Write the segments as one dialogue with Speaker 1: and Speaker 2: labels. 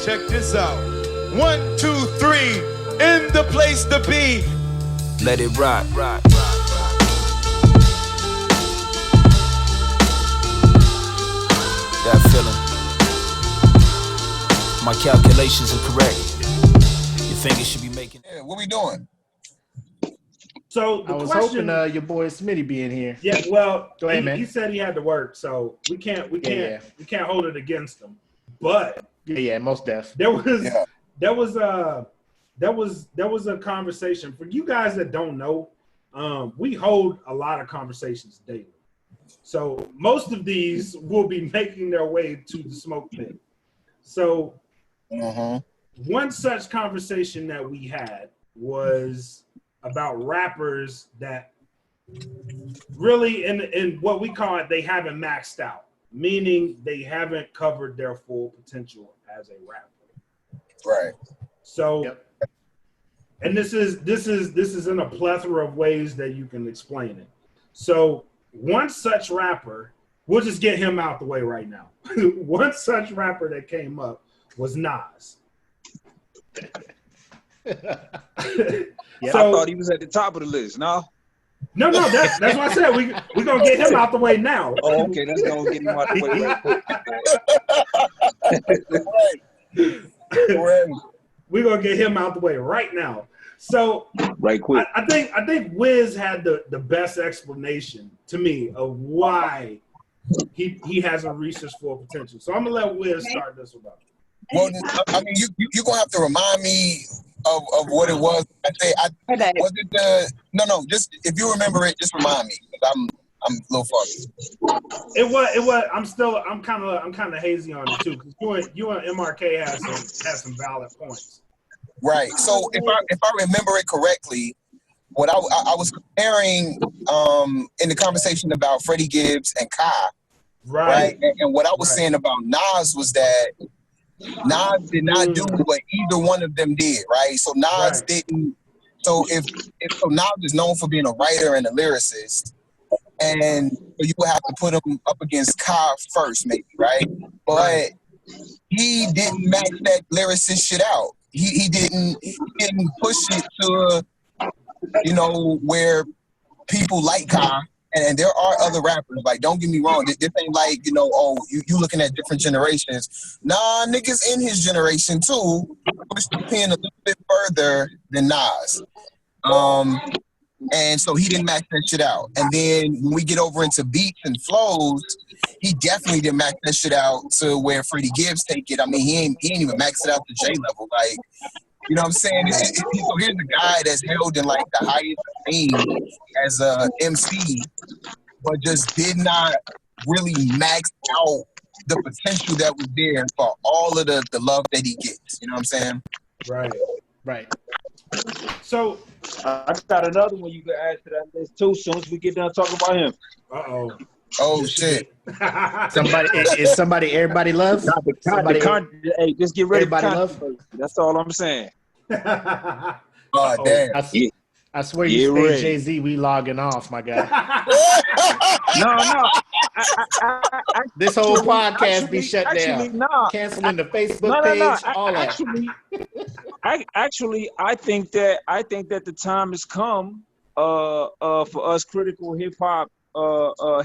Speaker 1: check this out. 1, 2, 3, in the place to be.
Speaker 2: Let it rock, rock. That feeling. My calculations are correct. Your fingers should be making.
Speaker 3: Yeah, what we doing?
Speaker 4: So
Speaker 5: I was hoping your boy Smitty be in here.
Speaker 4: Yeah, well,
Speaker 5: go ahead, man.
Speaker 4: He said he had to work, so we can't hold it against him. But
Speaker 5: most def.
Speaker 4: There was a conversation for you guys that don't know. We hold a lot of conversations daily, so most of these will be making their way to the smoke pit. So, one such conversation that we had was about rappers that really in what we call it, they haven't maxed out, meaning they haven't covered their full potential as a rapper.
Speaker 3: Right.
Speaker 4: So, and this is in a plethora of ways that you can explain it. So one such rapper, we'll just get him out the way right now. One such rapper that came up was Nas.
Speaker 6: Yeah, so, I thought he was at the top of the list. No,
Speaker 4: that's what I said. We're gonna get him out the way now.
Speaker 6: Oh, okay, let's go get him out the
Speaker 4: way. We're gonna get him out the way right now. So
Speaker 6: right quick.
Speaker 4: I think Wiz had the best explanation to me of why he hasn't reached his full potential. So I'm gonna let Wiz start this one.
Speaker 3: Well, I mean, you're gonna have to remind me of what it was. Was it the just if you remember it, just remind me, because I'm a little foggy.
Speaker 4: It was. I'm kind of hazy on it too, because you and MRK has some valid points.
Speaker 3: Right. So if I remember it correctly, what I was comparing in the conversation about Freddie Gibbs and Kai, right? And what I was saying about Nas was that Nas did not do what either one of them did, right? So Nas didn't. So if Nas is known for being a writer and a lyricist, and you would have to put him up against Kai first, maybe, right? But he didn't match that lyricist shit out. He didn't push it to where people like Kai. And there are other rappers, like, don't get me wrong, this ain't like, you looking at different generations. Nah, niggas in his generation too pushed the pen a little bit further than Nas. And so he didn't match that shit out. And then when we get over into beats and flows, he definitely didn't match that shit out to where Freddie Gibbs take it. I mean, he ain't even maxed it out to J level. Like, you know what I'm saying? So here's a guy that's held in like the highest fame as a MC, but just did not really max out the potential that was there for all of the love that he gets. You know what I'm saying?
Speaker 4: Right. So
Speaker 6: I got another one you can add to that list too. Soon as we get done talking about him.
Speaker 3: Oh shit!
Speaker 5: Somebody everybody loves.
Speaker 6: Hey, just get ready.
Speaker 5: Everybody love.
Speaker 6: That's all I'm saying.
Speaker 3: Oh damn!
Speaker 5: I swear you stay Jay-Z. We logging off, my guy.
Speaker 6: No.
Speaker 5: This whole podcast be shut down. Canceling the Facebook page. All that.
Speaker 6: I think that the time has come for us critical hip hop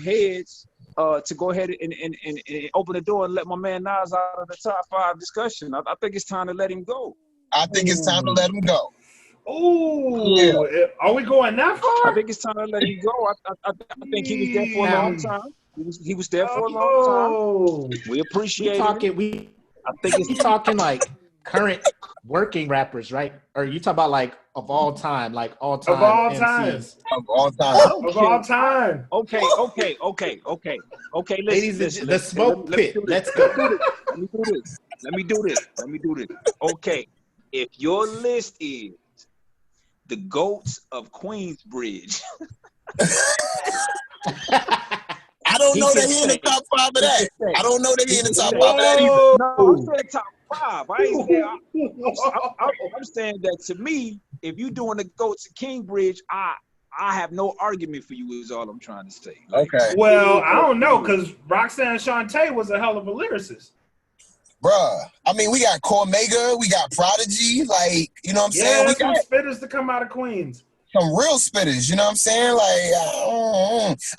Speaker 6: heads to go ahead and open the door and let my man Nas out of the top 5 discussion. I think it's time to let him go.
Speaker 3: I think it's time to let him go.
Speaker 4: Oh, yeah. Are we going that far?
Speaker 6: I think it's time to let him go. I think he was there for a long time. He was there for a long time. We appreciate it.
Speaker 5: I think he's talking like current working rappers, right? Or you talk about like of all time, like all time.
Speaker 4: Of all
Speaker 5: MCs.
Speaker 3: Of all time.
Speaker 4: Of all time.
Speaker 6: Okay. Listen.
Speaker 5: The smoke pit. Let's go.
Speaker 6: Let me do this. Okay. If your list is the GOATs of Queensbridge.
Speaker 3: I don't know that he in the top 5 of that. I don't know that he in the top 5 of that either.
Speaker 6: No, I'm saying top 5. I ain't saying. I'm saying that to me, if you doing the GOATs of Kingsbridge, I have no argument for you. Is all I'm trying to say.
Speaker 3: Like,
Speaker 4: well, I don't know, because Roxanne Shante was a hell of a lyricist.
Speaker 3: Bruh, I mean, we got Cormega, we got Prodigy, like, you know what I'm saying?
Speaker 4: Yeah,
Speaker 3: We
Speaker 4: some
Speaker 3: got
Speaker 4: spitters to come out of Queens.
Speaker 3: some real spitters, you know what I'm saying? Like,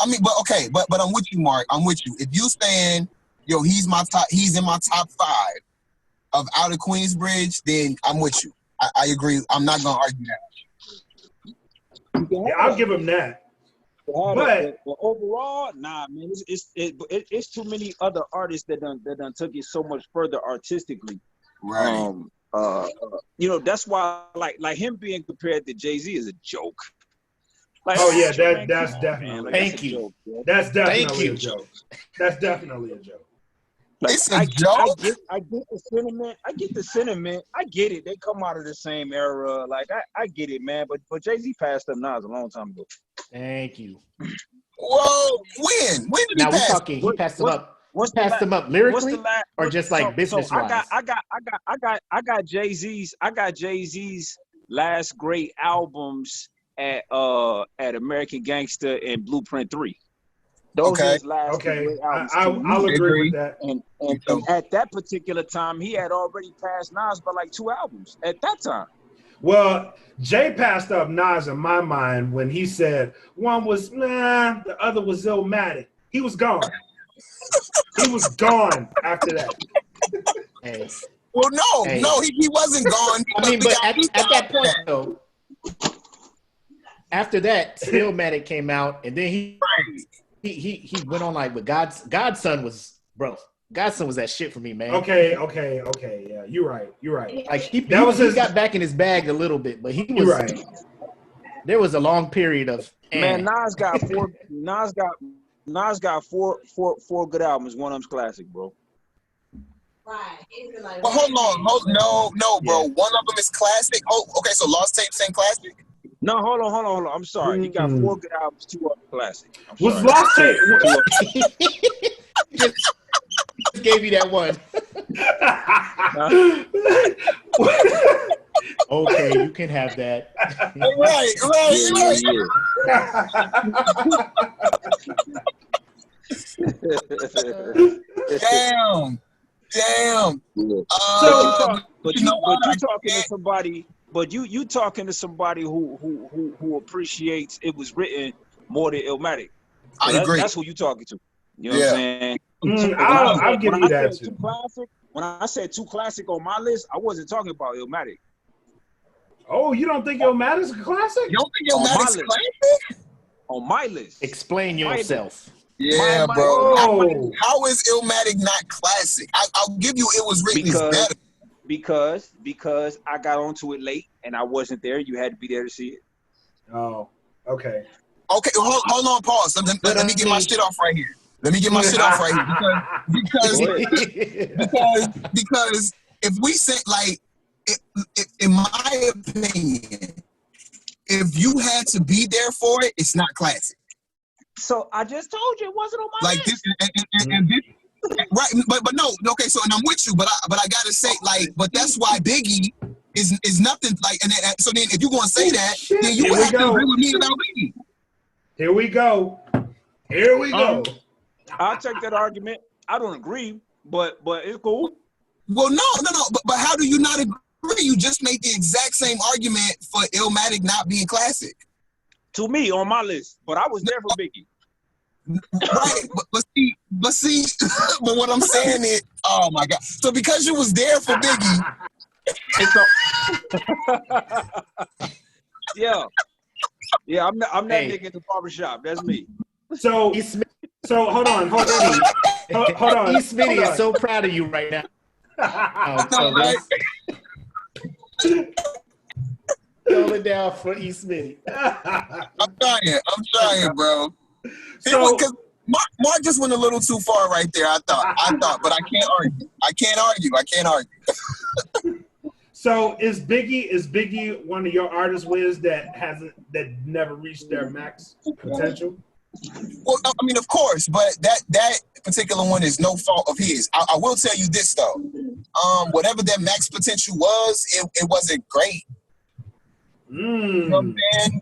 Speaker 3: I mean, but okay, but I'm with you, Mark. I'm with you. If you saying, yo, he's in my top 5 of out of Queensbridge, then I'm with you. I agree. I'm not gonna argue that.
Speaker 4: Yeah, I'll give him that.
Speaker 6: But overall, nah, man, it's too many other artists that done took it so much further artistically.
Speaker 3: Right.
Speaker 6: You know, that's why like him being compared to Jay-Z is a joke. Like,
Speaker 4: oh yeah, that's definitely.
Speaker 6: Like,
Speaker 5: thank you.
Speaker 4: That's definitely a joke. That's definitely a joke.
Speaker 6: Like,
Speaker 3: It's a joke.
Speaker 6: I get the sentiment. I get it. They come out of the same era. Like I get it, man. But Jay-Z passed up Nas a long time ago.
Speaker 5: Thank you.
Speaker 3: Whoa, when did he
Speaker 5: Now we're
Speaker 3: pass?
Speaker 5: talking. He passed him up.
Speaker 6: Passed
Speaker 5: him up lyrically, or just like business wise.
Speaker 6: I got Jay-Z's last great albums at American Gangster and Blueprint 3. Those are his last great albums.
Speaker 4: I'll agree with that.
Speaker 6: And at that particular time, he had already passed Nas by like 2 albums at that time.
Speaker 4: Well, Jay passed up Nas in my mind when he said one was the other was Illmatic. He was gone. He was gone after that.
Speaker 5: Hey.
Speaker 3: Well, no, he wasn't gone.
Speaker 5: I mean, but at that point though, after that, Stillmatic came out, and then he went on like with Godson was Godson was that shit for me, man.
Speaker 4: Okay, yeah, you're right.
Speaker 5: Like he got back in his bag a little bit, but he was
Speaker 4: right.
Speaker 5: There was a long period of
Speaker 6: man. Nas got four good albums. One of them's classic, bro.
Speaker 3: Right. But hold on, no, bro.
Speaker 5: Yeah.
Speaker 3: One of them is classic. Oh, okay. So Lost Tapes ain't classic.
Speaker 6: No, hold on. I'm sorry. He got 4 good albums, 2 of them classic.
Speaker 4: Was Lost Tape?
Speaker 5: Just gave you that one. Okay, you can have that.
Speaker 3: Right. Damn.
Speaker 6: You talking to somebody who appreciates it was written more than Illmatic. So
Speaker 3: I agree.
Speaker 6: That's who you talking to. You know what I'm saying?
Speaker 4: I'll give you that too.
Speaker 6: When I said 2 classic on my list, I wasn't talking about Illmatic.
Speaker 4: Oh, you don't think Illmatic's a classic?
Speaker 3: You don't think Illmatic's classic?
Speaker 6: On my list.
Speaker 5: Explain yourself.
Speaker 3: Yeah, bro. How is Illmatic not classic? I'll give you it was written as better.
Speaker 6: Because I got onto it late and I wasn't there. You had to be there to see it.
Speaker 4: Oh, okay.
Speaker 3: Okay, hold on, pause. Let me get my shit off right here. Because if we say like, in my opinion, if you had to be there for it, it's not classic.
Speaker 6: So I just told you it wasn't on my list.
Speaker 3: This, and this, right? But no, okay. So and I'm with you, but I gotta say like, but that's why Biggie is nothing like. And so then if you gonna say that, then you would have to agree with me about Biggie.
Speaker 4: Here we go.
Speaker 6: I'll take that argument. I don't agree, but it's cool.
Speaker 3: Well, no. But how do you not agree? You just made the exact same argument for Illmatic not being classic.
Speaker 6: To me, on my list, but I was there for Biggie.
Speaker 3: Right, but see, but what I'm saying is, oh my God. So because you was there for Biggie, yeah, I'm that nigga in the barbershop. That's me.
Speaker 4: So hold on.
Speaker 5: E. Smitty is so proud of you right now. Hold it down for E. Smitty.
Speaker 3: I'm trying, bro. So Mark just went a little too far right there. I thought, but I can't argue.
Speaker 4: So is Biggie one of your artist Wiz that never reached their max potential?
Speaker 3: Well, I mean, of course, but that particular one is no fault of his. I will tell you this though, whatever that max potential was, it wasn't great. You know what I'm saying?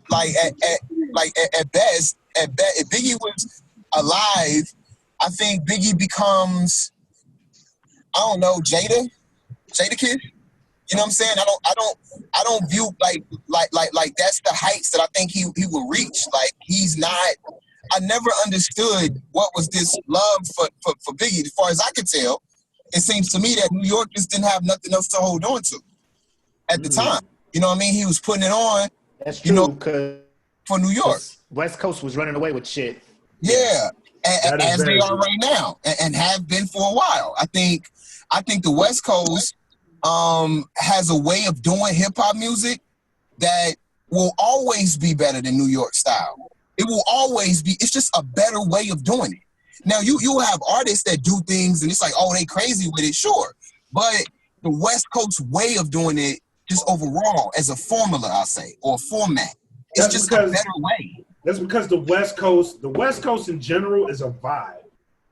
Speaker 3: At best, if Biggie was alive, I think Biggie becomes don't know, Jada Kid. You know what I'm saying? I don't view like that's the heights that I think he will reach. Like he's not. I never understood what was this love for Biggie. As far as I could tell, it seems to me that New York just didn't have nothing else to hold on to at the time. You know what I mean? He was putting it on.
Speaker 5: That's true, because
Speaker 3: for New York,
Speaker 5: West Coast was running away with shit.
Speaker 3: Yeah, as they are right now, and have been for a while. I think the West Coast has a way of doing hip hop music that will always be better than New York style. It will always be. It's just a better way of doing it. Now you'll have artists that do things and it's like, oh, they crazy with it, sure. But the West Coast way of doing it, just overall, as a formula, I'll say, or a format, it's just a better way.
Speaker 4: That's because the West Coast in general is a vibe.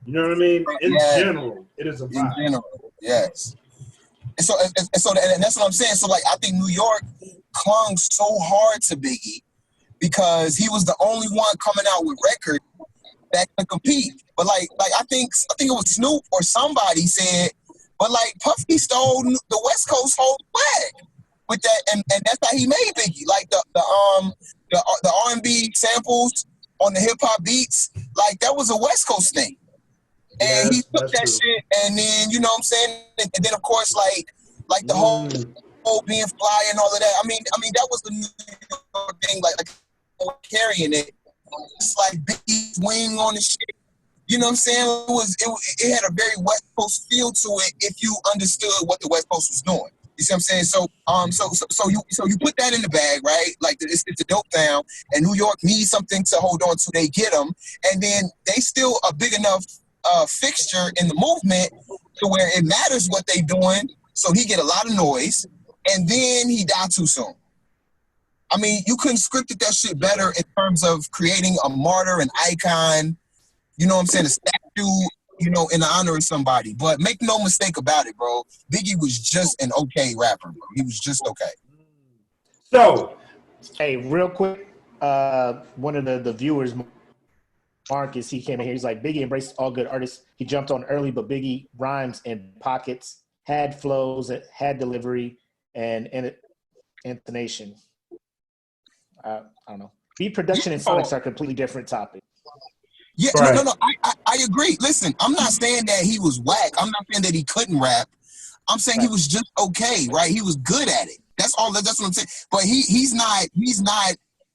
Speaker 4: You know what I mean? In general, it is a vibe.
Speaker 3: In general, yes. And so that's what I'm saying. So like, I think New York clung so hard to Biggie because he was the only one coming out with record that could compete. But like I think it was Snoop or somebody said, but like Puffy stole the West Coast whole swag with that, and that's how he made Biggie. Like the R&B samples on the hip hop beats, like that was a West Coast thing. And he took that shit, and then you know what I'm saying, and then of course like the whole being fly and all of that. I mean that was the New York thing, like carrying it. It's like Biggie's wing on the shit. You know what I'm saying? It had a very West Coast feel to it if you understood what the West Coast was doing. You see what I'm saying? So you put that in the bag, right? Like it's a dope town, and New York needs something to hold on to. They get them, and then they still a big enough fixture in the movement to where it matters what they doing. So he get a lot of noise, and then he died too soon. I mean, you couldn't scripted that shit better in terms of creating a martyr, an icon. You know what I'm saying? A statue, you know, in honor of somebody. But make no mistake about it, bro. Biggie was just an okay rapper, bro. He was just okay.
Speaker 4: So,
Speaker 5: hey, real quick, one of the viewers, Marcus, he came in here. He's like, Biggie embraced all good artists. He jumped on early, but Biggie rhymes in pockets, had flows, had delivery, and intonation. I don't know. Beat production and sonics are completely different topics.
Speaker 3: Yeah, right. No, I agree. Listen, I'm not saying that he was whack. I'm not saying that he couldn't rap. I'm saying he was just okay, right? He was good at it. That's all. That's what I'm saying. But he's not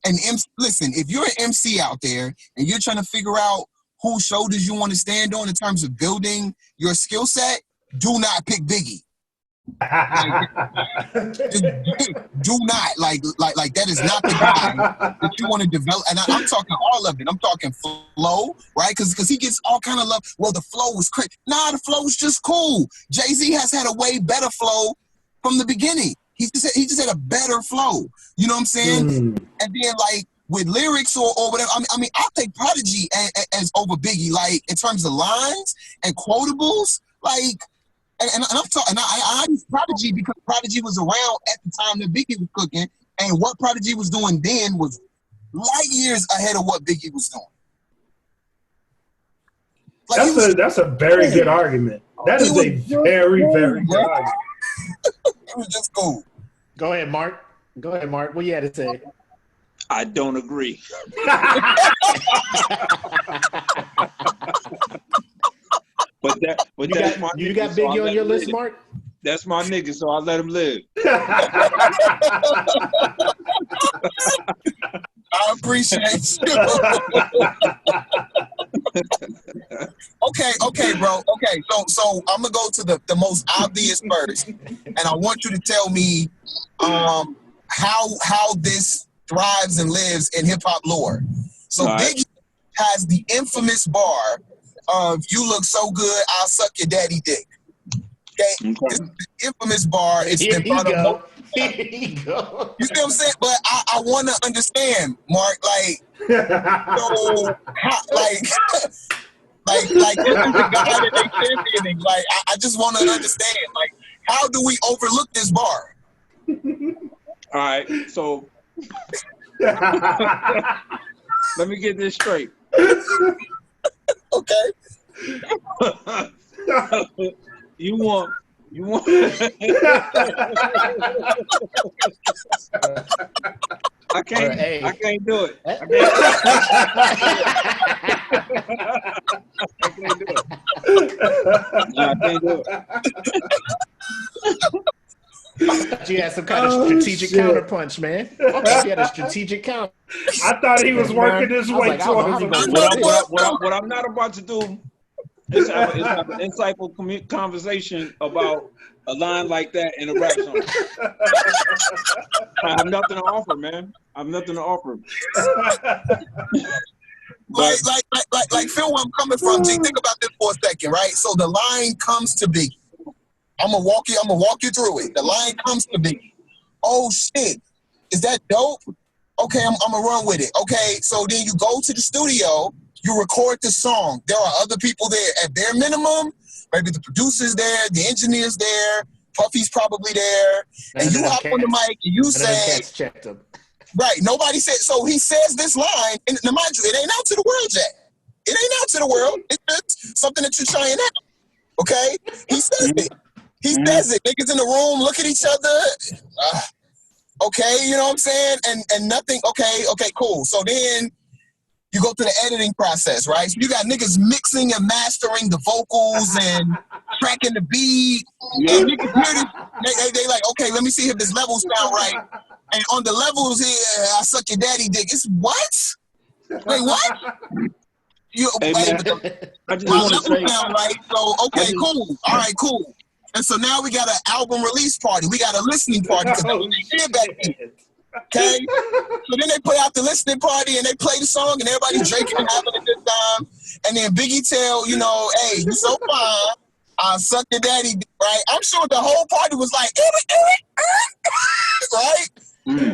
Speaker 3: an MC. Listen, if you're an MC out there and you're trying to figure out whose shoulders you want to stand on in terms of building your skill set, do not pick Biggie. Do not like that is not the guy that you want to develop. And I'm talking all of it. I'm talking flow, right? Because he gets all kind of love. Well, the flow was crazy. Nah, the flow was just cool. Jay-Z has had a way better flow from the beginning. He just had a better flow. You know what I'm saying? And then like with lyrics or whatever. I mean, I'll take Prodigy as over Biggie. Like in terms of lines and quotables, like. And I'm talking. I use Prodigy because Prodigy was around at the time that Biggie was cooking, and what Prodigy was doing then was light years ahead of what Biggie was doing. Like
Speaker 4: that's a very good argument. That is a very good argument.
Speaker 3: It was just cool.
Speaker 5: Go ahead, Mark. What you had to say?
Speaker 6: I don't agree. But
Speaker 5: you got Biggie on your list, Mark?
Speaker 6: That's my nigga, so I let him live.
Speaker 3: I appreciate you. Okay, bro. Okay, so I'm gonna go to the most obvious first, and I want you to tell me how this thrives and lives in hip hop lore. So Biggie has the infamous bar of "You look so good, I'll suck your daddy dick." Okay, it's the infamous bar. It's
Speaker 5: Here
Speaker 3: the
Speaker 5: you go.
Speaker 3: You see what I'm saying? But I want to understand, Mark. Like, so, like this is the guy that they championing. Like, I just want to understand. Like, how do we overlook this bar?
Speaker 6: All right, so let me get this straight.
Speaker 3: Okay.
Speaker 6: You want. I can't.
Speaker 5: Hey.
Speaker 6: I can't do it. I can't do it. No, I can't do it.
Speaker 5: You had some kind of strategic counterpunch, man. You had a strategic counter.
Speaker 4: I thought he was working his way towards
Speaker 6: What I'm not about to do is have an insightful conversation about a line like that in a rap song. I have nothing to offer, man. I have nothing to offer.
Speaker 3: Like Phil, where I'm coming from, G, think about this for a second, right? So the line comes to be. I'm gonna walk you through it. The line comes to be. Oh shit, is that dope? Okay, I'm gonna run with it. Okay, so then you go to the studio, you record the song. There are other people there at bare minimum. Maybe the producer's there, the engineer's there, Puffy's probably there, and you hop on the mic and you say, right, nobody said, so he says this line, and mind you, it ain't out to the world yet. It ain't out to the world. It's just something that you're trying out, okay? He says it. He says it. Niggas in the room look at each other, okay, you know what I'm saying? And nothing, okay, cool. So then you go through the editing process, right? So you got niggas mixing and mastering the vocals and tracking the beat. Yeah. And niggas hear this, they like, okay, let me see if this levels sound right. And on the levels here, I suck your daddy dick. It's what? Wait, what?
Speaker 6: Hey, man, I just want to say,
Speaker 3: sound right. So okay, cool. All right, cool. And so now we got an album release party. We got a listening party because that's what they did back then. Okay? So then they put out the listening party and they play the song and everybody's drinking and having a good time. And then Biggie tell, you know, hey, you so fine. I suck your daddy, right? I'm sure the whole party was like, right?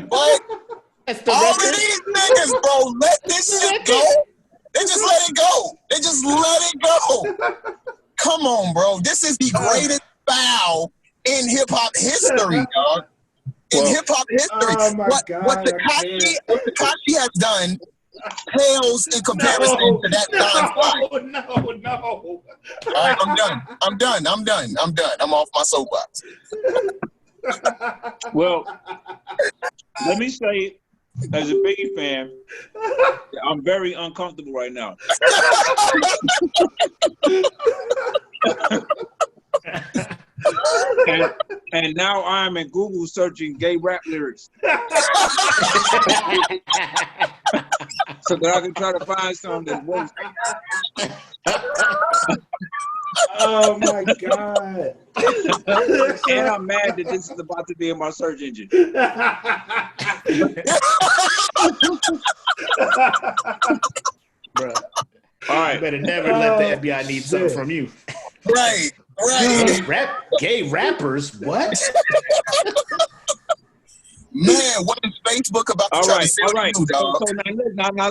Speaker 3: But all of these niggas, bro, let this shit go. They just let it go. They just let it go. Come on, bro. This is the greatest foul in hip hop history, dog. In hip hop history, what Tekashi has done pales in comparison to that time.
Speaker 4: No.
Speaker 3: All right, I'm done. I'm off my soapbox.
Speaker 6: Well, let me say, as a Biggie fan, I'm very uncomfortable right now. and now I'm in Google searching gay rap lyrics. So that I can try to find something that works.
Speaker 4: Oh my God.
Speaker 6: And I'm mad that this is about to be in my search engine.
Speaker 5: Bro.
Speaker 6: All right.
Speaker 5: You better never let the FBI need something from you.
Speaker 3: Right.
Speaker 5: Gay rappers? What?
Speaker 3: Man, what is Facebook about to try to say to you, dog?
Speaker 6: So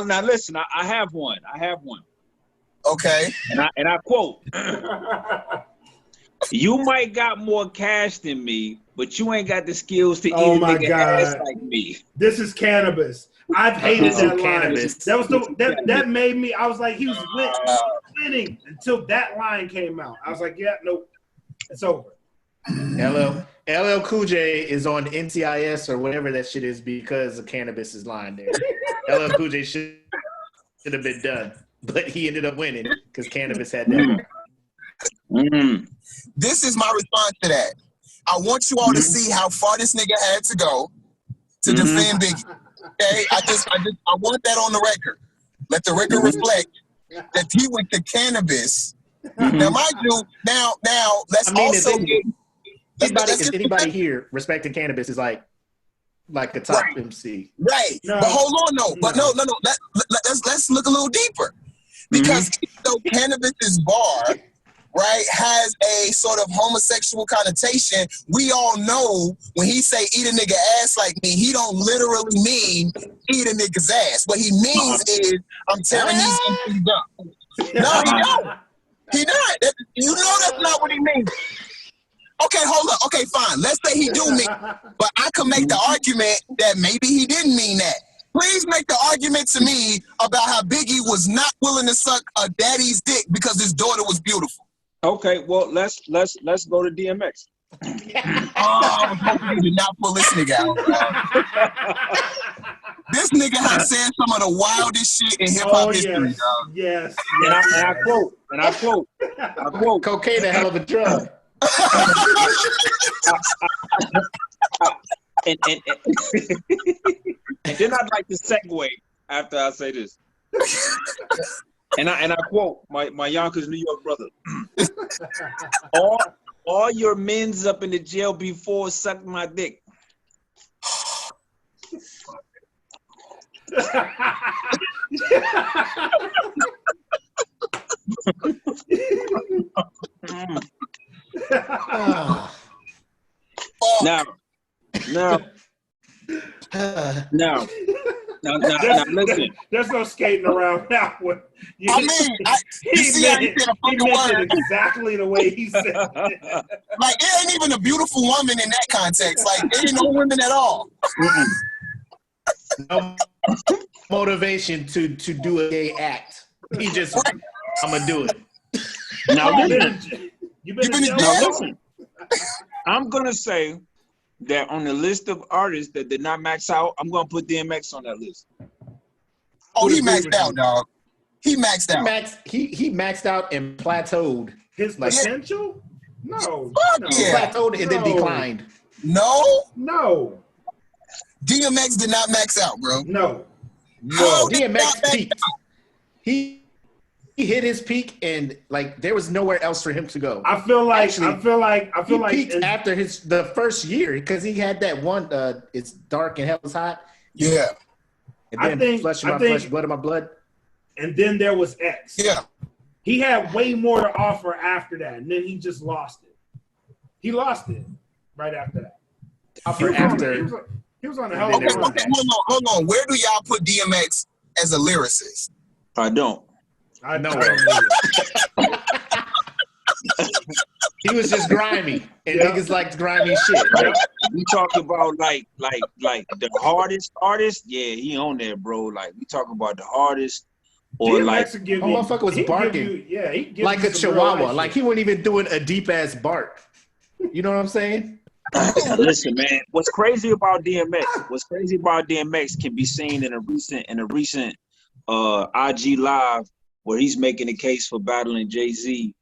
Speaker 6: now listen, I have one.
Speaker 3: Okay.
Speaker 6: And I quote, you might got more cash than me, but you ain't got the skills to eat a nigga ass like me.
Speaker 4: This is Cannabis. I've hated that line.
Speaker 5: Cannabis.
Speaker 4: That was that made me, I was like, he was winning until that line came out. I was like, yeah, nope, it's over.
Speaker 5: LL Cool J is on NCIS or whatever that shit is because of Cannabis's line there. LL Cool J should have been done, but he ended up winning because Cannabis had that.
Speaker 3: This is my response to that. I want you all to see how far this nigga had to go to defend Biggie. Okay, I want that on the record. Let the record reflect that he went to Cannabis. Now, mind you, now let's also get.
Speaker 5: Anybody here respecting Cannabis is like a top MC,
Speaker 3: right? No. But hold on, no. Let's look a little deeper because though Cannabis's bar, right, has a sort of homosexual connotation. We all know when he say eat a nigga ass like me, he don't literally mean eat a nigga's ass. What he means is I'm tearing these MCs up. No, he don't. He not. You know that's not what he means. Okay, hold up. Okay, fine. Let's say he do mean, but I can make the argument that maybe he didn't mean that. Please make the argument to me about how Biggie was not willing to suck a daddy's dick because his daughter was beautiful.
Speaker 6: Okay, well let's go to DMX.
Speaker 3: Oh, I was hoping you did not pull this nigga out, dog. This nigga has said some of the wildest shit in hip hop history, dog.
Speaker 4: Yes.
Speaker 6: And I quote.
Speaker 5: Cocaine, a hell of a drug.
Speaker 6: And then I'd like to segue after I say this. And I quote my Yonkers, New York brother. all your men's up in the jail before suck my dick. Now, listen.
Speaker 4: There's no skating around now.
Speaker 3: I mean, you see how he said a fucking word.
Speaker 4: Exactly the way he said it.
Speaker 3: Like, it ain't even a beautiful woman in that context. Like, there ain't no women at all.
Speaker 5: No motivation to do a gay act. He just, I'm gonna do it.
Speaker 6: Now listen.
Speaker 4: You been in jail?
Speaker 6: Now listen. I'm gonna say that on the list of artists that did not max out, I'm gonna put DMX on that list.
Speaker 3: Oh, he maxed out, dog. He maxed out.
Speaker 5: He maxed out and plateaued.
Speaker 4: His potential? No.
Speaker 3: Yeah.
Speaker 5: Plateaued and then declined.
Speaker 3: No. DMX did not max out, bro.
Speaker 4: No.
Speaker 5: DMX peaked. He hit his peak and like there was nowhere else for him to go.
Speaker 4: I feel like
Speaker 5: he peaked after the first year because he had that one. It's dark and hell is hot.
Speaker 3: Yeah.
Speaker 5: And then flesh of my flesh, blood of my blood. And
Speaker 4: then there was X.
Speaker 3: Yeah.
Speaker 4: He had way more to offer after that, and then he just lost it. He lost it right after that. He was on a hell of a run.
Speaker 3: Okay, hold on. Where do y'all put DMX as a lyricist?
Speaker 6: I don't.
Speaker 5: I know. He was just grimy, and niggas liked grimy shit. Right?
Speaker 6: We talk about like the hardest artist. Yeah, he on there, bro. Like we talk about the hardest, or
Speaker 4: DMX
Speaker 6: like
Speaker 5: motherfucker was barking,
Speaker 4: he
Speaker 5: like a chihuahua. Like he wasn't even doing a deep ass bark. You know what I'm saying?
Speaker 6: Listen, man. What's crazy about DMX can be seen in a recent IG live where he's making a case for battling Jay-Z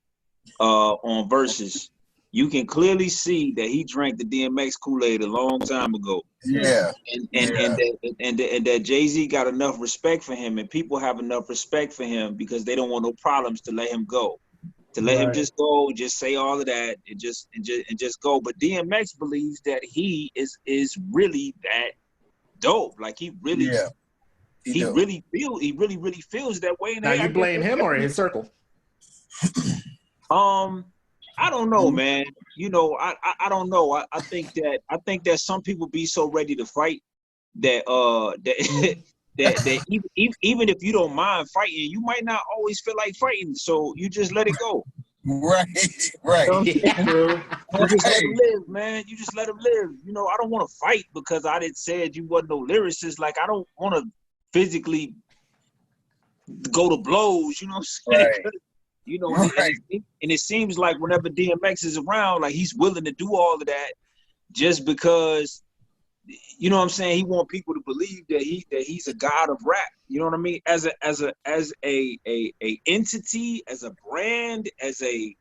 Speaker 6: on Versus. You can clearly see that he drank the DMX Kool-Aid a long time ago.
Speaker 3: Yeah.
Speaker 6: And that Jay-Z got enough respect for him, and people have enough respect for him because they don't want no problems to let him go. To let him just go, just say all of that, and just go. But DMX believes that he is really that dope. Like he really, he really feels that way.
Speaker 5: Now you blame him or his circle?
Speaker 6: I don't know, man. You know, I don't know. I think that some people be so ready to fight that that even if you don't mind fighting, you might not always feel like fighting. So you just let it go.
Speaker 3: Right.
Speaker 6: You just let him live, man. You just let him live. You know, I don't want to fight because I didn't said you wasn't no lyricist. Like I don't want to physically go to blows. You know what I'm saying?
Speaker 3: Right.
Speaker 6: You know, and it seems like whenever DMX is around, like he's willing to do all of that just because, you know what I'm saying, he want people to believe that he's a god of rap. You know what I mean? As a entity, as a brand, as a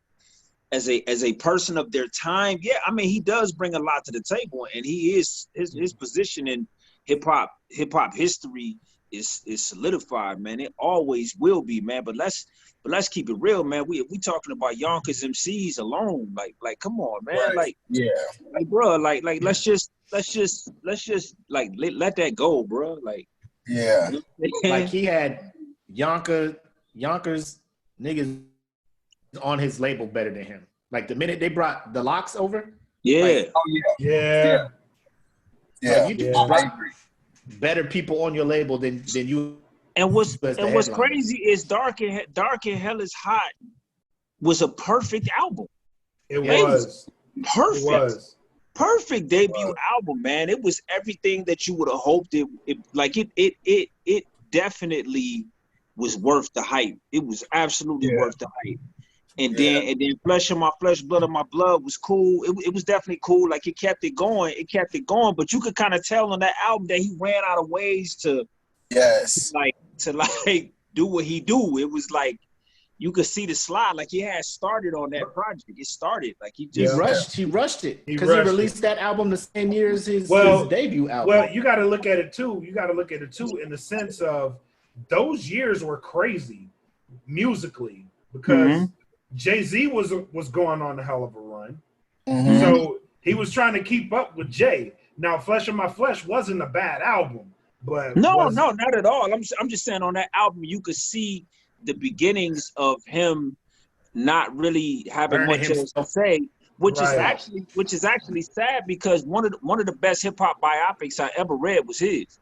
Speaker 6: person of their time. Yeah, I mean he does bring a lot to the table, and he is his position in hip hop history is solidified, man. It always will be, man. But let's keep it real, man. We talking about Yonkers MCs alone. Like come on, man.
Speaker 3: Right.
Speaker 6: Like bro, like let's just like let that go, bro. Like
Speaker 5: like he had Yonkers niggas on his label better than him. Like the minute they brought the Locks over,
Speaker 6: like,
Speaker 5: like you just brought better people on your label than you.
Speaker 6: And what's crazy is Dark and Hell is Hot was a perfect album.
Speaker 4: It was
Speaker 6: perfect.
Speaker 4: It was
Speaker 6: perfect debut album, man. It was everything that you would have hoped. It definitely was worth the hype. It was absolutely worth the hype. And then Flesh of My Flesh, Blood of My Blood was cool. It was definitely cool. Like it kept it going. But you could kind of tell on that album that he ran out of ways to do what he do. It was like you could see the slide. Like he had started on that project. It started like he
Speaker 5: rushed it because he released that album the same year as his debut album.
Speaker 4: Well, you got to look at it too. In the sense of those years were crazy musically because Jay-Z was going on a hell of a run. So he was trying to keep up with Jay. Now, Flesh of My Flesh wasn't a bad album, but
Speaker 6: no, not at all. I'm just saying on that album you could see the beginnings of him not really having much else to say, which is actually sad because one of the best hip hop biopics I ever read was his.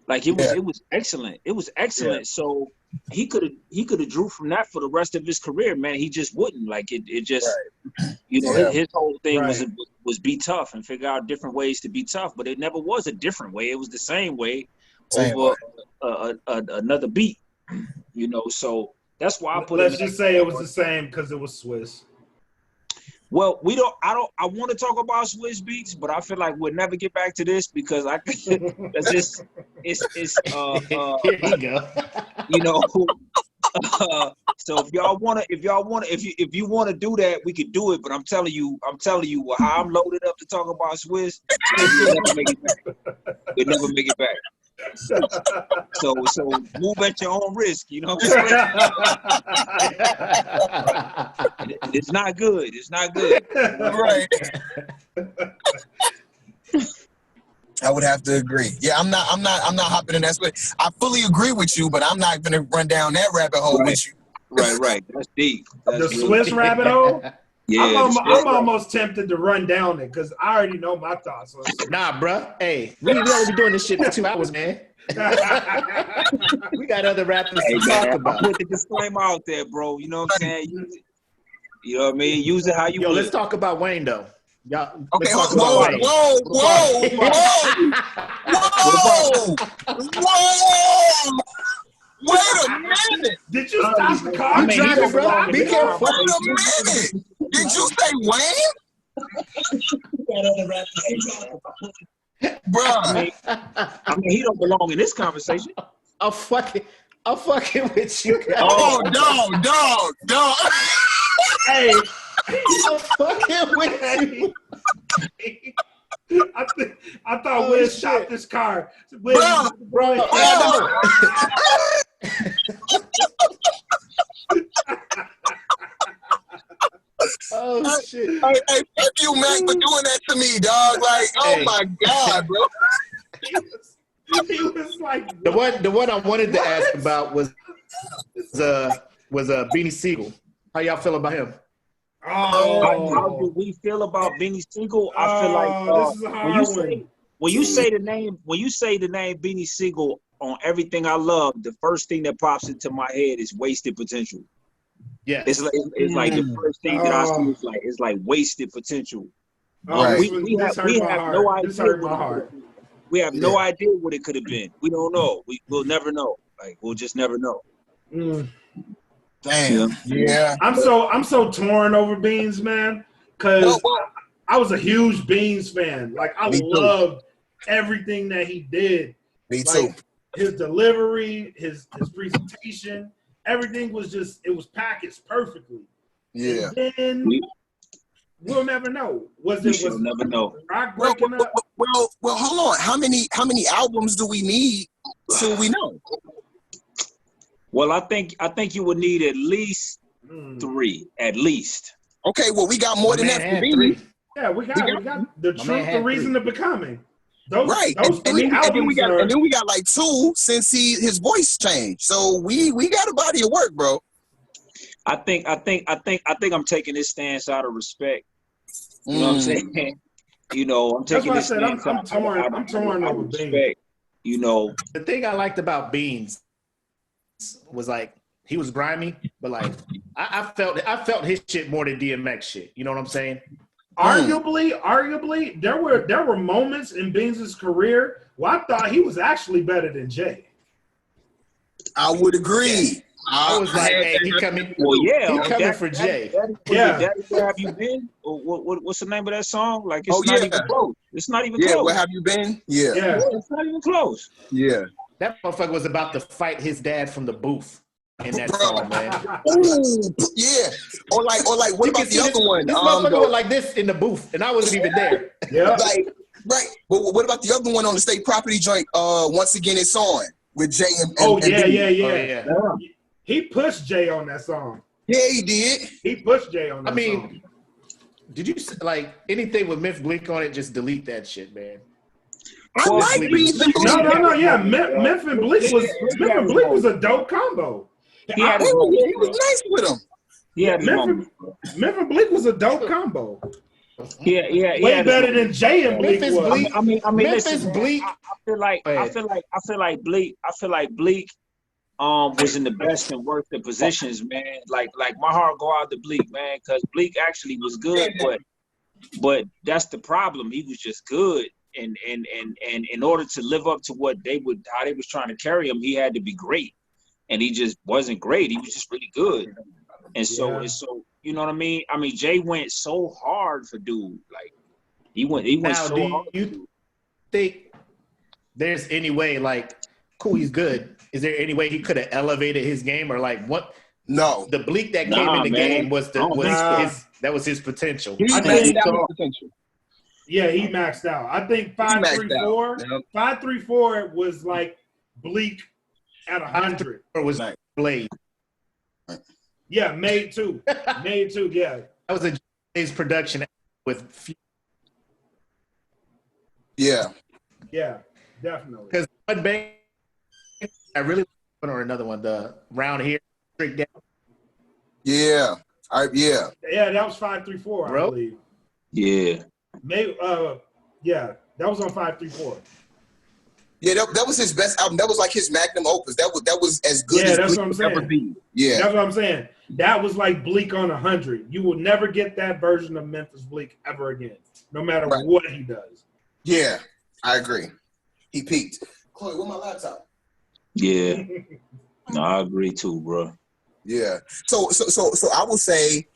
Speaker 6: Like it was excellent. It was excellent. Yeah. So he could have drew from that for the rest of his career, man. He just wouldn't. Like it just his whole thing was be tough and figure out different ways to be tough, but it never was a different way. It was the same way over another beat. So that's why I put.
Speaker 4: Let's just say it was the same because it was Swiss.
Speaker 6: Well, I want to talk about Swiss beats, but I feel like we'll never get back to this because here you go. So if you want to do that, we could do it. But I'm telling you how I'm loaded up to talk about Swiss. We'll never make it back. So move at your own risk, you know what I'm saying? It's not good.
Speaker 3: Right. I would have to agree. Yeah, I'm not hopping in that space. I fully agree with you, but I'm not gonna run down that rabbit hole with you.
Speaker 6: Right. That's deep.
Speaker 4: The Swiss rabbit hole?
Speaker 6: Yeah,
Speaker 4: I'm almost tempted to run down it because I already know my thoughts on it.
Speaker 5: Nah, bro. Hey, we only be doing this shit for 2 hours, man. We got other rappers to talk about.
Speaker 6: Put the disclaimer out there, bro. You know what I'm saying? You know what I mean? Use it how you
Speaker 5: want. Let's talk about Wayne, though. Y'all,
Speaker 3: okay,
Speaker 5: whoa.
Speaker 3: Wait a minute.
Speaker 4: Did you stop the car?
Speaker 5: I'm driving, bro.
Speaker 3: Be careful. Wait a minute. Did you say Wayne? Bro.
Speaker 6: I mean, he don't belong in this conversation.
Speaker 5: I'm fucking with you guys.
Speaker 3: Oh, dog.
Speaker 4: Hey.
Speaker 5: I'm fucking with you.
Speaker 4: I thought Wiz shot this car.
Speaker 5: Bro. Oh shit!
Speaker 3: Hey, fuck you, Makk, for doing that to me, dog. Like, oh my god, bro.
Speaker 4: He was like
Speaker 5: the one I wanted to ask about was Beanie Siegel. How y'all feel about him?
Speaker 6: How do we feel about Beanie Siegel? I feel like
Speaker 4: this is a hard one.
Speaker 6: When you say the name Beanie Siegel on Everything I Love, the first thing that pops into my head is wasted potential.
Speaker 5: Yeah,
Speaker 6: it's like the first thing that I see is like wasted potential.
Speaker 3: Right.
Speaker 6: We have no idea. We have no idea what it could have been. We don't know. We'll never know. Like we'll just never know.
Speaker 3: Damn. Yeah.
Speaker 4: I'm so torn over Beans, man, because I was a huge Beans fan. Like I loved everything that he did.
Speaker 3: Me too.
Speaker 4: His delivery, his presentation, everything was it was packaged perfectly.
Speaker 3: Yeah.
Speaker 4: And then we'll never know.
Speaker 6: We'll never know.
Speaker 4: Rock breaking up?
Speaker 3: Well, hold on. How many albums do we need till we know?
Speaker 6: Well, I think you would need at least 3, at least.
Speaker 3: Okay, well, we got more than that for Beanie.
Speaker 4: Yeah, we got the truth, the reason of becoming. Those
Speaker 3: and
Speaker 4: 3 albums.
Speaker 3: And then we got like 2 since his voice changed. So we got a body of work, bro.
Speaker 6: I think I'm taking this stance out of respect. You know what I'm saying? You know, I'm taking this stance
Speaker 4: I'm torn over
Speaker 6: respect. You know,
Speaker 5: the thing I liked about Beans was like he was grimy, but like I felt his shit more than DMX shit. You know what I'm saying?
Speaker 4: Arguably, there were moments in Beans' career where I thought he was actually better than Jay.
Speaker 3: I would agree.
Speaker 5: I was like, hey, he coming.
Speaker 6: Well, yeah,
Speaker 5: he coming for Jay.
Speaker 4: Yeah.
Speaker 6: Where have you been? Or what's the name of that song? Like, it's
Speaker 3: Oh,
Speaker 6: not
Speaker 3: yeah.
Speaker 6: even close. It's not even
Speaker 3: Yeah,
Speaker 6: close.
Speaker 3: where have you been? Yeah.
Speaker 4: Yeah.
Speaker 6: It's not even close.
Speaker 3: Yeah.
Speaker 5: That motherfucker was about to fight his dad from the booth in that
Speaker 3: Bro.
Speaker 5: song, man.
Speaker 3: Ooh, yeah. Or like, what
Speaker 5: You can
Speaker 3: about
Speaker 5: see
Speaker 3: the other one?
Speaker 5: This motherfucker was like this in the booth, and I wasn't even there.
Speaker 4: Yeah.
Speaker 3: Like, right. But what about the other one on the state property joint? Once again, it's on with Jay and Biggie.
Speaker 5: Oh, yeah.
Speaker 4: He pushed Jay on that song.
Speaker 3: Yeah, he did.
Speaker 4: He pushed Jay on that song.
Speaker 5: Did you like anything with Myth Bleak on it? Just delete that shit, man.
Speaker 3: I like Beans and Bleak.
Speaker 4: No. Yeah, Myth and Bleak was a dope combo.
Speaker 3: He was nice with him.
Speaker 6: Yeah,
Speaker 4: Myth and Bleak was a dope combo.
Speaker 6: Yeah.
Speaker 4: Way better than Jay and Bleak
Speaker 5: Memphis
Speaker 4: was.
Speaker 5: Bleak.
Speaker 6: I mean,
Speaker 5: Memphis
Speaker 6: listen,
Speaker 5: Bleak.
Speaker 6: I feel like Bleak was in the best and worst of positions, man. Like my heart go out to Bleak, man, because Bleak actually was good, but that's the problem. He was just good, and in order to live up to how they was trying to carry him, he had to be great, and he just wasn't great. He was just really good, and so you know what I mean. I mean, Jay went so hard for dude, like he went so hard.
Speaker 5: Do you think there's any way, like, cool, he's good? Is there any way he could have elevated his game, or like what?
Speaker 3: No,
Speaker 5: the Bleak that came in the game was his potential.
Speaker 3: He maxed out his potential.
Speaker 4: Yeah, he maxed out. I think 534 was like Bleak at 100.
Speaker 5: Or was Blade?
Speaker 4: Yeah, made two. Yeah.
Speaker 5: That was a Jay's production with.
Speaker 3: Yeah.
Speaker 4: Yeah, definitely.
Speaker 5: Because one bang, I really or another one, the round here, straight down.
Speaker 3: Yeah.
Speaker 4: Yeah, that was 534, I believe.
Speaker 6: Yeah.
Speaker 4: Maybe, yeah, that was on 534.
Speaker 3: Yeah, that was his best album. That was like his magnum opus. That was as good as
Speaker 4: that's
Speaker 3: Bleak
Speaker 4: what I'm
Speaker 3: would
Speaker 4: saying.
Speaker 3: ever be. Yeah,
Speaker 4: that's what I'm saying. That was like Bleak on 100. You will never get that version of Memphis Bleak ever again, no matter what he does.
Speaker 3: Yeah, I agree. He peaked. Chloe, where's my laptop?
Speaker 6: Yeah. No, I agree too, bro.
Speaker 3: Yeah. So I will say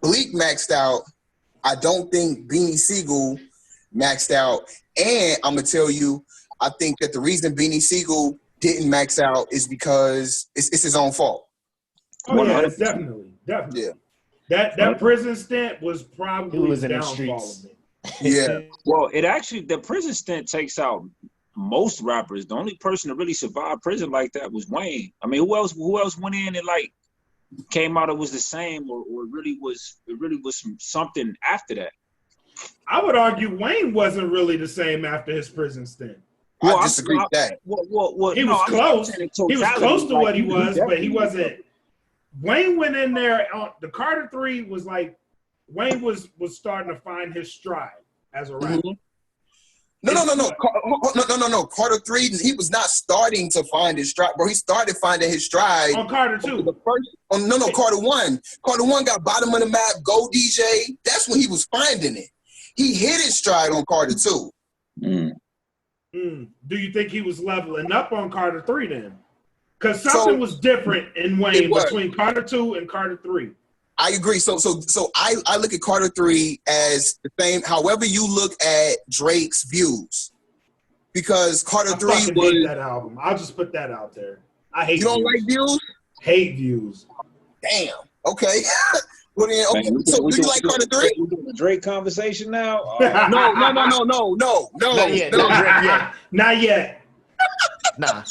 Speaker 3: Bleak maxed out. I don't think Beanie Siegel maxed out. And I'm going to tell you, I think that the reason Beanie Siegel didn't max out is because it's his own fault.
Speaker 4: Oh, yeah, definitely.
Speaker 3: Yeah.
Speaker 4: That prison stint was probably
Speaker 5: in the
Speaker 4: downfall
Speaker 5: streets.
Speaker 4: of it.
Speaker 3: Yeah.
Speaker 6: Well, the prison stint takes out most rappers. The only person that really survived prison like that was Wayne. I mean, who else went in and like came out? It was the same, or it really was something after that.
Speaker 4: I would argue Wayne wasn't really the same after his prison stint.
Speaker 3: I disagree with that.
Speaker 4: He was close. He was close to what he was, but he wasn't. Wayne went in there. The Carter 3 was like Wayne was starting to find his stride as a rapper.
Speaker 3: Mm-hmm. No. Carter 3, he was not starting to find his stride, bro. He started finding his stride
Speaker 4: on Carter 2.
Speaker 3: Carter 1. Carter 1 got bottom of the map, Go DJ. That's when he was finding it. He hit his stride on Carter 2.
Speaker 4: Do you think he was leveling up on Carter 3 then? Because something was different in Wayne between Carter 2 and Carter 3.
Speaker 3: I agree. So I look at Carter 3 as the same, however you look at Drake's Views. Because Carter 3 was...
Speaker 4: hate that album. I'll just put that out there. I hate
Speaker 3: You don't
Speaker 4: Views.
Speaker 3: like Views?
Speaker 4: Hate Views.
Speaker 3: Damn. Okay. Well, then, okay. So do you like Carter 3?
Speaker 6: We doing the Drake conversation now?
Speaker 3: No.
Speaker 5: Not yet.
Speaker 4: Not yet.
Speaker 5: Nah.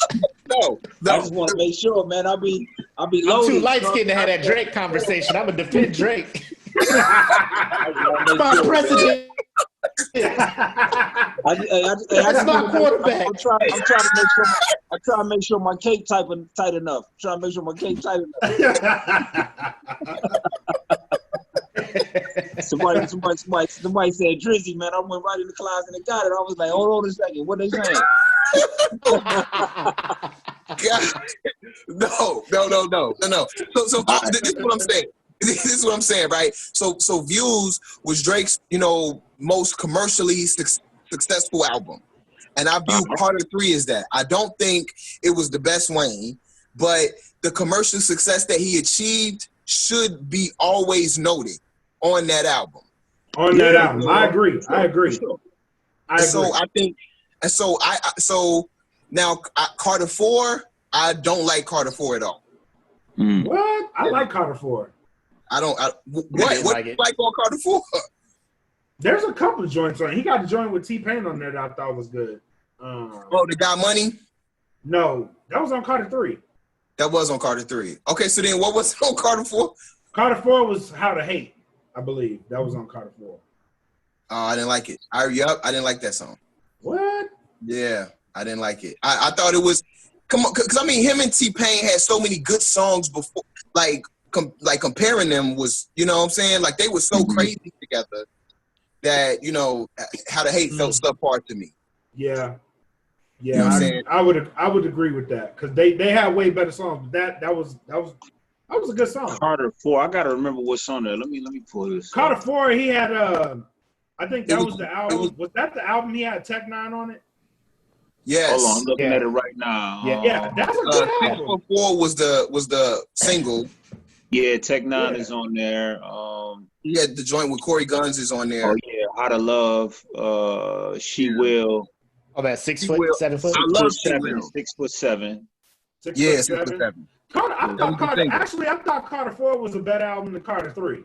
Speaker 3: No.
Speaker 6: I just want to make sure, man. I'll be
Speaker 5: I'm
Speaker 6: loaded.
Speaker 5: too light skinned to have that Drake conversation. I'm gonna defend Drake. My president. That's my quarterback.
Speaker 6: I'm trying to make sure my cake tight enough. I'm trying to make sure my cake tight enough. Somebody said Drizzy, man. I went right in the closet and got it. I was like, hold on a second, what they saying?
Speaker 3: God. No. So this is what I'm saying. This is what I'm saying, right? So Views was Drake's, most commercially successful album. And I view Carter 3 as that. I don't think it was the best Wayne, but the commercial success that he achieved should be always noted on that album.
Speaker 4: On that album, I agree. I agree.
Speaker 3: So I think, and so so now Carter 4, I don't like Carter 4 at all.
Speaker 4: What? I like Carter 4.
Speaker 3: What do you like on Carter 4?
Speaker 4: There's a couple of joints on it. He got a joint with T-Pain on there that I thought was good.
Speaker 3: The Got Money?
Speaker 4: No, that was on Carter 3.
Speaker 3: That was on Carter 3. Okay, so then what was on Carter 4?
Speaker 4: Carter 4 was How to Hate, I believe. That was on Carter 4.
Speaker 3: I didn't like it. I didn't like that song.
Speaker 4: What?
Speaker 3: Yeah, I didn't like it. I thought it was, come on, because I mean, him and T-Pain had so many good songs before, like comparing them was, you know what I'm saying? Like they were so crazy together that, you know, How to Hate felt subpar to me.
Speaker 4: Yeah.
Speaker 3: You know what I'm saying?
Speaker 4: I would agree with that because they had way better songs. But that was a good song.
Speaker 6: Carter 4. I gotta remember what's on there. Let me pull this.
Speaker 4: Carter 4. He had I think that was the album. Was that the album he had Tech 9 on it?
Speaker 3: Yes.
Speaker 6: Hold on, I'm looking at it right now.
Speaker 4: Yeah, that's a good album.
Speaker 3: 4 was the single.
Speaker 6: Yeah, Tech 9 is on there.
Speaker 3: He had the joint with Corey Guns is on there.
Speaker 6: Oh yeah, How to Love. She Will.
Speaker 5: Oh, man, 6 foot, 7 foot.
Speaker 3: I love
Speaker 6: 6'7", 6'7".
Speaker 4: 6'7". Carter, I thought Carter 4 was a better album than Carter 3.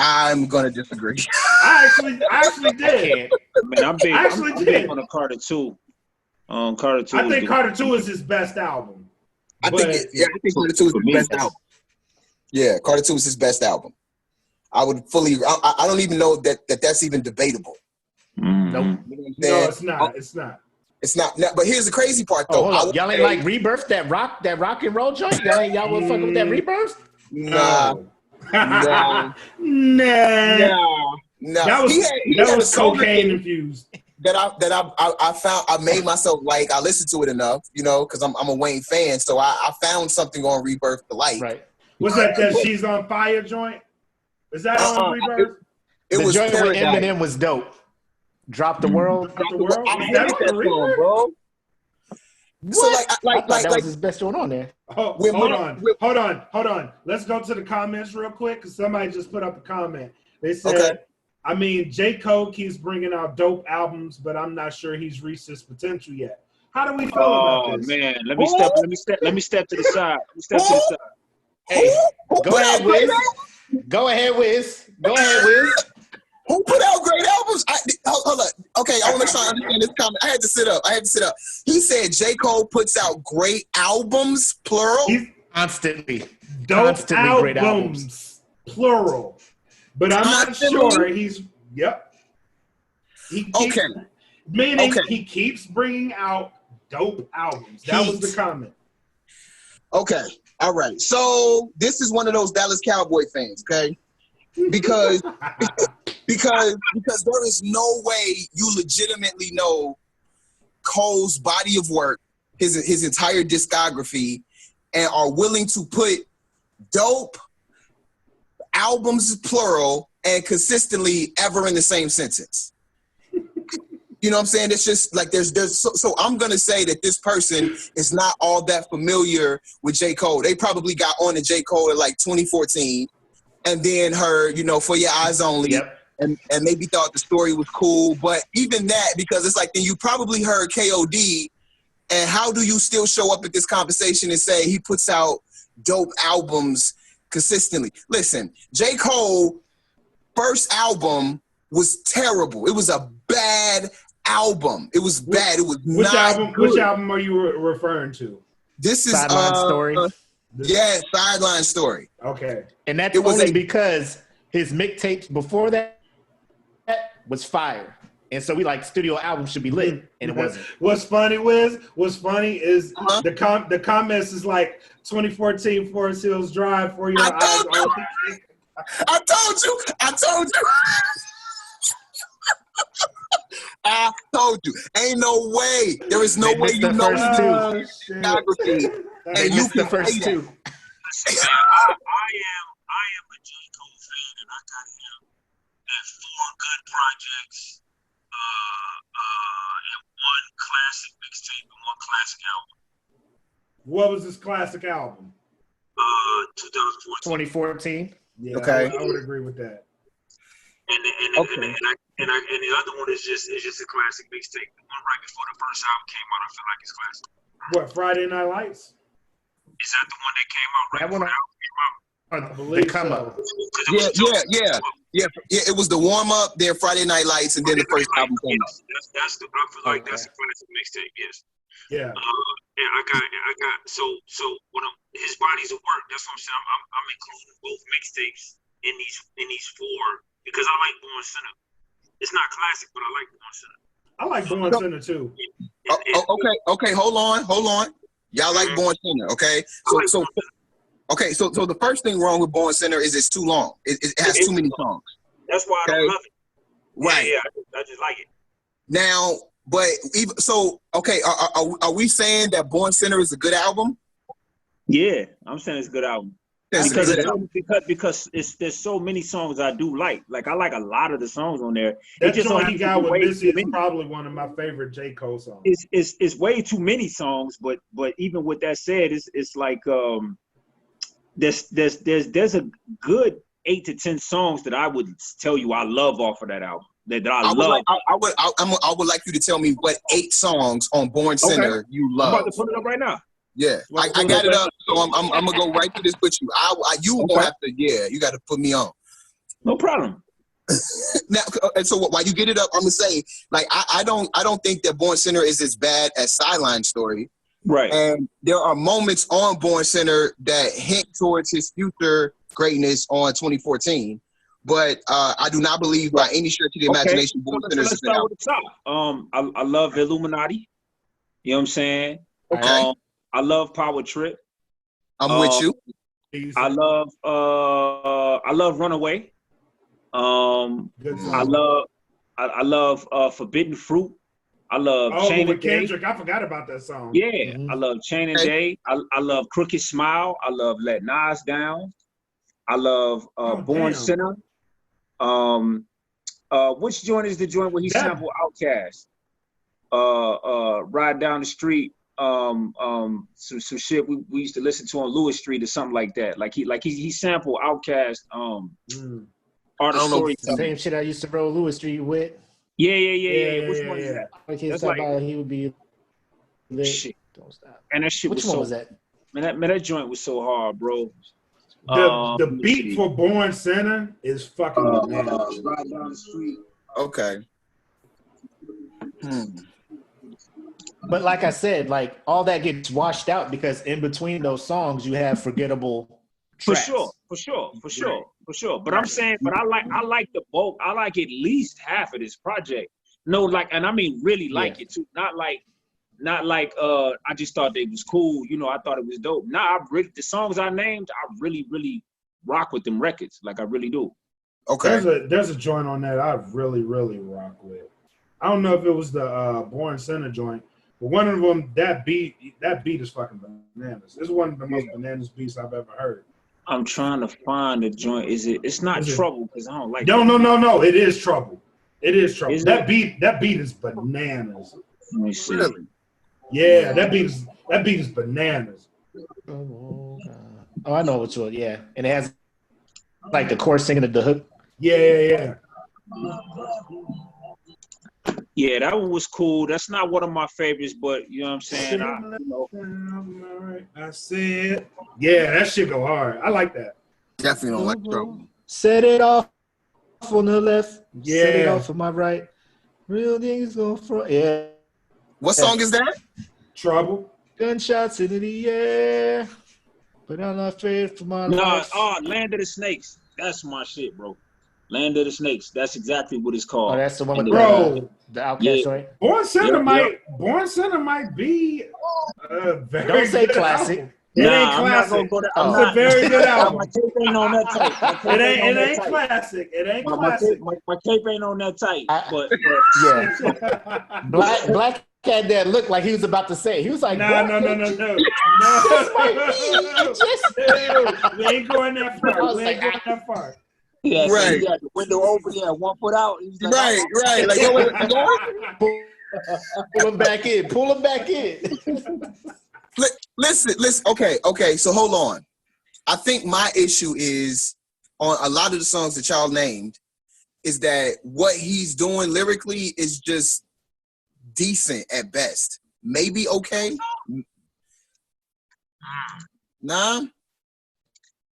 Speaker 3: I'm gonna disagree.
Speaker 4: I actually did.
Speaker 6: Man, I'm big on the Carter 2. Carter 2.
Speaker 4: I think Carter 2 is his best album.
Speaker 3: I think Carter 2 is his best album. Yeah, Carter 2 is his best album. I would fully. I don't even know that's even debatable.
Speaker 5: Nope.
Speaker 4: No, it's not. It's not.
Speaker 3: It's not. But here's the crazy part, though.
Speaker 5: Hold on. Y'all ain't like Rebirth, that rock and roll joint? Y'all want to fuck with that Rebirth?
Speaker 3: Nah.
Speaker 4: Nah. That was cocaine infused.
Speaker 3: That I found, I made myself like. I listened to it enough, you know, because I'm a Wayne fan. So I found something on Rebirth to like.
Speaker 5: Right.
Speaker 4: Was that She's on Fire joint? Is that on Rebirth?
Speaker 3: It
Speaker 5: the
Speaker 3: was
Speaker 5: joint with
Speaker 3: Paradise.
Speaker 5: Eminem was dope. Drop the World.
Speaker 4: Drop the World.
Speaker 3: I hate that song, bro.
Speaker 5: What?
Speaker 3: So
Speaker 5: I thought that was his best one on there.
Speaker 4: Oh, hold on. Let's go to the comments real quick because somebody just put up a comment. They said,
Speaker 3: okay.
Speaker 4: I mean, J. Cole keeps bringing out dope albums, but I'm not sure he's reached his potential yet. How do we feel about this?
Speaker 6: Oh man, let me step to the side.
Speaker 5: Hey, go ahead, Wiz.
Speaker 3: Who put out great albums? Hold on. Okay, I want to try to understand this comment. I had to sit up. He said J. Cole puts out great albums, plural?
Speaker 5: Constantly.
Speaker 4: Dope
Speaker 5: great albums.
Speaker 4: Plural. But I'm not sure he's, Meaning he keeps bringing out dope albums. That was the comment.
Speaker 3: Okay, all right. So this is one of those Dallas Cowboy fans, okay? Because there is no way you legitimately know Cole's body of work, his entire discography, and are willing to put dope albums, plural, and consistently ever in the same sentence. You know what I'm saying? It's just like so I'm gonna say that this person is not all that familiar with J. Cole. They probably got on to J. Cole in like 2014. And then heard, For Your Eyes Only, and maybe thought the story was cool. But even that, because it's like, then you probably heard KOD, and how do you still show up at this conversation and say he puts out dope albums consistently? Listen, J. Cole first album was terrible. It was a bad album. It was bad. It was
Speaker 4: which
Speaker 3: not
Speaker 4: album?
Speaker 3: good.
Speaker 4: Which album are you referring to?
Speaker 3: This is
Speaker 5: Sideline Story.
Speaker 3: Yeah, Sideline Story.
Speaker 4: Okay.
Speaker 5: And that's only because his mixtapes before that was fire. And so we like studio albums should be lit, and it wasn't.
Speaker 4: What's funny is the comments is like 2014 Forest Hills Drive For Your Eyes Only.
Speaker 3: I told you. I told you. Ain't no way. There is no way you know discography.
Speaker 5: They missed the first two.
Speaker 6: I am a J. Cole fan, and I got him at 4 good projects, and 1 classic mixtape and 1 classic album.
Speaker 4: What was his classic album?
Speaker 2: 2014.
Speaker 5: 2014.
Speaker 4: Yeah,
Speaker 3: Okay.
Speaker 4: I would agree with that.
Speaker 7: And the other one is just a classic mixtape. The one right before the first album came out, I feel like it's classic.
Speaker 4: What, Friday Night Lights?
Speaker 7: Is that the one that came out right
Speaker 5: That
Speaker 7: before
Speaker 5: one,
Speaker 7: the album came out?
Speaker 4: I believe
Speaker 5: the come
Speaker 4: so.
Speaker 5: up.
Speaker 3: Yeah. It was the warm up, then Friday Night Lights, and then the first album came out.
Speaker 7: That's the. I feel like that's a classic mixtape. Yes.
Speaker 4: Yeah.
Speaker 7: Yeah, I got. So when his bodies of work, that's what I'm saying. I'm including both mixtapes in these four because I like Born Center. It's not classic, but I like Born Center.
Speaker 4: I like Born Center too.
Speaker 3: Okay, hold on. Y'all like Born Center, okay? So the first thing wrong with Born Center is it's too long. It has too many songs.
Speaker 7: That's why I don't love it.
Speaker 3: Right.
Speaker 7: Yeah, I just like it.
Speaker 3: Now, but even so, okay, are we saying that Born Center is a good album?
Speaker 6: Yeah, I'm saying it's a good album.
Speaker 3: That's a good album.
Speaker 6: Because there's so many songs I do like. Like I like a lot of the songs on there.
Speaker 4: That
Speaker 6: just
Speaker 4: joint he got with Missy is
Speaker 6: many.
Speaker 4: probably one of my favorite J. Cole songs.
Speaker 6: It's way too many songs, but even with that said, it's like there's a good 8 to 10 songs that I would tell you I love off of that album. That I love.
Speaker 3: I would like you to tell me what 8 songs on Born Center you love.
Speaker 6: I'm about to put it up right now.
Speaker 3: Yeah, I got it up, so I'm gonna go right through this with you. You gonna have to, you got to put me on.
Speaker 6: No problem.
Speaker 3: Now, and so while you get it up, I'm gonna say, like, I don't think that Born Center is as bad as Sideline Story.
Speaker 6: Right.
Speaker 3: And there are moments on Born Center that hint towards his future greatness on 2014. But I do not believe by any stretch of the imagination Born Center is a good album.
Speaker 6: Let's start with the top. I love Illuminati. You know what I'm saying?
Speaker 3: Okay.
Speaker 6: I love Power Trip.
Speaker 3: I'm with you.
Speaker 6: I love Runaway.
Speaker 4: Good
Speaker 6: I love Forbidden Fruit. I love Chain
Speaker 4: with
Speaker 6: and Day.
Speaker 4: Kendrick, I forgot about that song.
Speaker 6: Yeah, I love Chain and Day. I love Crooked Smile. I love Let Nas Down. I love Born Center. Which joint is the joint where he sampled Outkast? Ride Down the Street. Some shit we used to listen to on Lewis Street or something like that. Like he sampled Outkast. Art of Story.
Speaker 5: Same shit I used to roll Lewis Street with.
Speaker 6: Yeah. Which one is that?
Speaker 5: That's like he would be lit.
Speaker 6: Shit.
Speaker 5: Don't stop.
Speaker 6: And that shit
Speaker 5: Which one was that?
Speaker 6: Man, that joint was so hard, bro.
Speaker 4: The beat for Born Center is fucking bananas.
Speaker 6: Ride Down the Street.
Speaker 3: Okay.
Speaker 5: But like I said, like all that gets washed out because in between those songs you have forgettable tracks.
Speaker 6: For sure. But I'm saying, I like the bulk. I like at least half of this project. No, like, and I mean really like it too. Not like I just thought they was cool. You know, I thought it was dope. Nah, the songs I named, I really rock with them records. Like I really do.
Speaker 3: Okay.
Speaker 4: There's a joint on that I really rock with. I don't know if it was the Born Center joint, but one of them, that beat is fucking bananas. It's one of the most bananas beats I've ever heard.
Speaker 6: I'm trying to find the joint. It's not Trouble because I don't like.
Speaker 4: No. It is Trouble. It is Trouble.
Speaker 6: Is
Speaker 4: that beat is bananas.
Speaker 6: Let me see.
Speaker 3: Really?
Speaker 4: Yeah, that beat is bananas.
Speaker 5: Oh, I know which one. Yeah, and it has like the chorus singing the hook.
Speaker 4: Yeah.
Speaker 6: Yeah, that one was cool. That's not one of my favorites, but you know what I'm saying.
Speaker 4: I said, yeah, that shit go hard. I like that.
Speaker 3: Definitely don't like Trouble.
Speaker 5: Set it off on the left.
Speaker 4: Yeah.
Speaker 5: Set it off on my right. Real niggas go front. Yeah.
Speaker 3: What song is that?
Speaker 4: Trouble.
Speaker 5: Gunshots into the air. But I'm not afraid for my life.
Speaker 6: Land of the Snakes. That's my shit, bro. Land of the Snakes. That's exactly what it's called.
Speaker 5: Oh, that's the one with the Outkast, right?
Speaker 4: Born Center might be very
Speaker 5: Don't say
Speaker 4: good
Speaker 5: classic.
Speaker 4: album. It ain't classic. It's a very good album.
Speaker 6: My tape ain't on that tight.
Speaker 4: It ain't classic. It ain't classic.
Speaker 6: My tape ain't on that tight. But
Speaker 5: Yeah. Black had that look like he was about to say. He was like,
Speaker 4: No.
Speaker 5: This might be.
Speaker 4: We ain't going that far.
Speaker 6: yeah,
Speaker 3: Right.
Speaker 6: so he had the window open, 1 foot out. He was like,
Speaker 3: Right. Like, wait.
Speaker 5: Pull him back in.
Speaker 3: Listen. Okay. So hold on. I think my issue is on a lot of the songs that y'all named is that what he's doing lyrically is just decent at best. Maybe okay. Nah.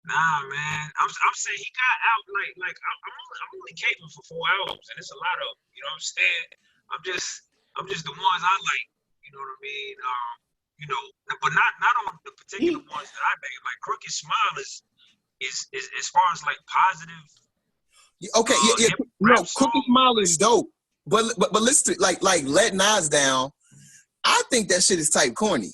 Speaker 7: Nah, man. I'm saying he got out like I'm only caping for 4 albums, and it's a lot of them. You know what I'm saying? I'm just the ones I like. You know what I mean? But not on the particular ones that I name. Like Crooked Smile is as far as like positive.
Speaker 3: Okay, yeah. No, Crooked Smile is dope. But listen, like Let Nas Down. I think that shit is type corny.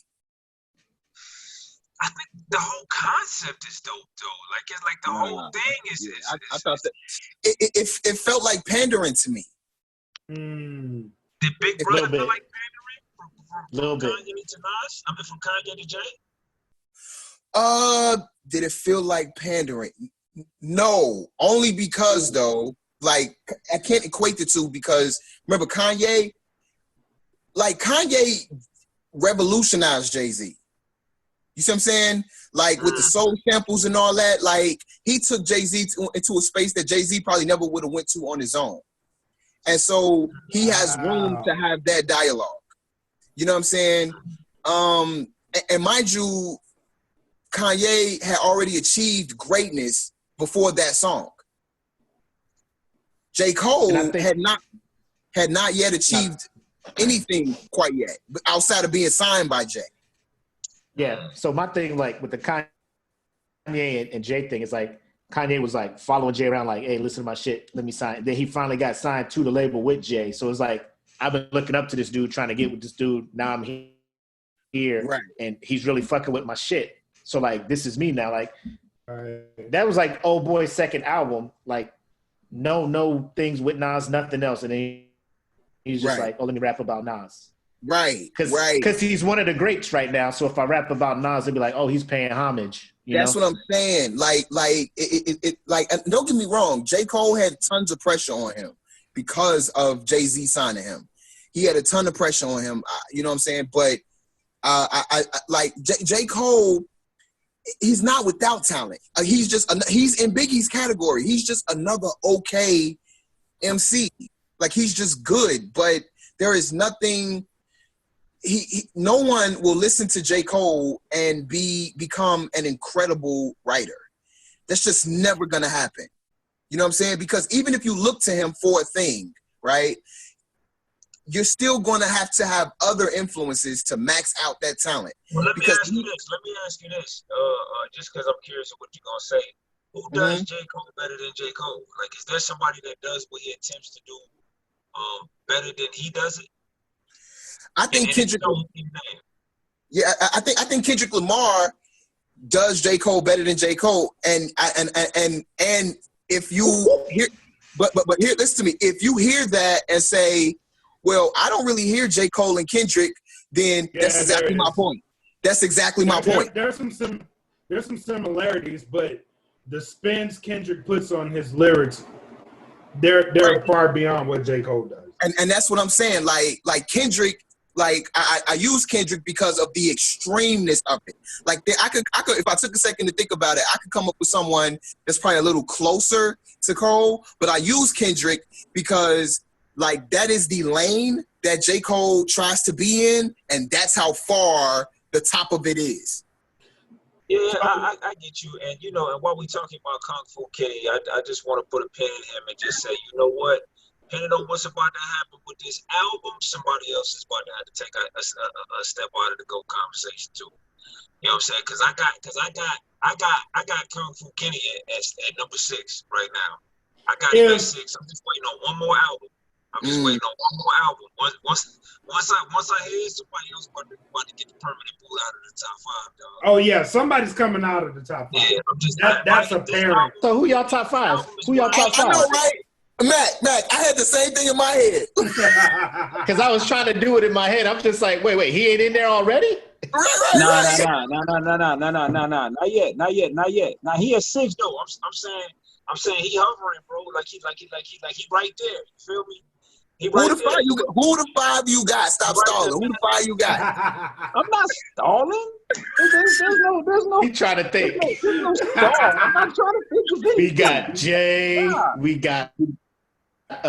Speaker 7: I think the whole concept is dope, though. Like it's like the whole thing is.
Speaker 3: Yeah, I thought that it felt like pandering to me.
Speaker 7: Did Big Brother feel like pandering from Kanye to Nas? I mean, from Kanye to Jay?
Speaker 3: Did it feel like pandering? No, only because though, like I can't equate the two because remember Kanye revolutionized Jay-Z. You see what I'm saying? Like with the soul samples and all that, like he took Jay-Z into a space that Jay-Z probably never would have went to on his own. And so he has room to have that dialogue. You know what I'm saying? And mind you, Kanye had already achieved greatness before that song. J. Cole had not yet achieved anything quite yet, outside of being signed by Jay.
Speaker 5: Yeah. So my thing, like with the Kanye and Jay thing, is like Kanye was like following Jay around, like, "Hey, listen to my shit, let me sign." Then he finally got signed to the label with Jay. So it's like I've been looking up to this dude, trying to get with this dude. Now I'm here,
Speaker 3: right.
Speaker 5: And he's really fucking with my shit. So like, this is me now. Like that was like Old Boy's second album. Like no things with Nas, nothing else, and then he's just like, "Oh, let me rap about Nas."
Speaker 3: Right,
Speaker 5: because he's one of the greats right now. So if I rap about Nas, they'd be like, "Oh, he's paying homage."
Speaker 3: That's what I'm saying. Like, and don't get me wrong. J. Cole had tons of pressure on him because of Jay-Z signing him. He had a ton of pressure on him. You know what I'm saying? But I like J. Cole. He's not without talent. He's in Biggie's category. He's just another okay MC. Like he's just good, but there is nothing. No one will listen to J. Cole and become an incredible writer. That's just never gonna happen. You know what I'm saying? Because even if you look to him for a thing, right, you're still gonna have to have other influences to max out that talent.
Speaker 7: Well, let me ask you this. Just because I'm curious of what you're gonna say. Who does J. Cole better than J. Cole? Like, is there somebody that does what he attempts to do better than he does it?
Speaker 3: I think Kendrick. Yeah, I think Kendrick Lamar does J. Cole better than J. Cole, and if you hear, but here, listen to me. If you hear that and say, "Well, I don't really hear J. Cole and Kendrick," then that's exactly my point. That's exactly my point.
Speaker 4: There's some similarities, but the spins Kendrick puts on his lyrics, they're far beyond what J. Cole does.
Speaker 3: And that's what I'm saying. Like Kendrick. Like I use Kendrick because of the extremeness of it. Like I could if I took a second to think about it, I could come up with someone that's probably a little closer to Cole. But I use Kendrick because like that is the lane that J. Cole tries to be in, and that's how far the top of it is.
Speaker 7: Yeah, I get you. And and while we're talking about Kung Fu Kitty, I just want to put a pin in him and just say, you know what? Depending on what's about to happen with this album, somebody else is about to have to take a step out of the GOAT conversation too. You know what I'm saying? Because I got Kung Fu Kenny at number 6 right now. I got him at 6. I'm just waiting on one more album. Once I hear somebody else about to get the permanent boot out of the top 5, dog.
Speaker 4: Oh yeah, somebody's coming out of the top 5.
Speaker 7: Yeah, I'm just
Speaker 4: that's apparent.
Speaker 5: So who y'all top 5? Who y'all top 5?
Speaker 3: I know, right? Mac, I had the same thing in my head.
Speaker 5: Because I was trying to do it in my head. I'm just like, wait, he ain't in there already?
Speaker 3: Right.
Speaker 7: No, not yet. Now he at 6 though. I'm saying he hovering, bro. Like he right there. You feel me?
Speaker 3: Who the five you got? Stop stalling. Who the five you got?
Speaker 6: I'm not stalling. There's no.
Speaker 5: He trying to think.
Speaker 6: There's no stall. I'm not trying to think of anything.
Speaker 5: We got Jay. We got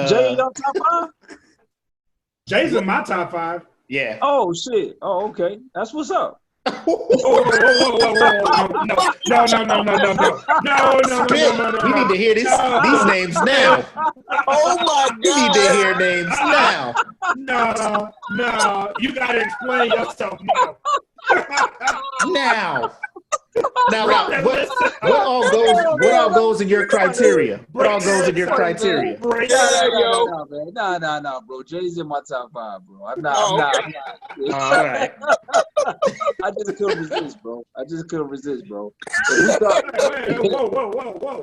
Speaker 6: Jay in your top 5?
Speaker 4: Jay's in my top 5.
Speaker 5: Yeah.
Speaker 6: Oh shit. Oh, okay. That's what's up.
Speaker 4: Whoa. No.
Speaker 5: We need to hear these names now.
Speaker 3: Oh my God.
Speaker 5: We need to hear names now.
Speaker 4: No. You gotta explain yourself now.
Speaker 5: Now, what all goes in your criteria? What all goes in your criteria?
Speaker 6: No, bro. Jay's in my top 5, bro. I'm not.
Speaker 5: All right.
Speaker 6: I just couldn't resist, bro.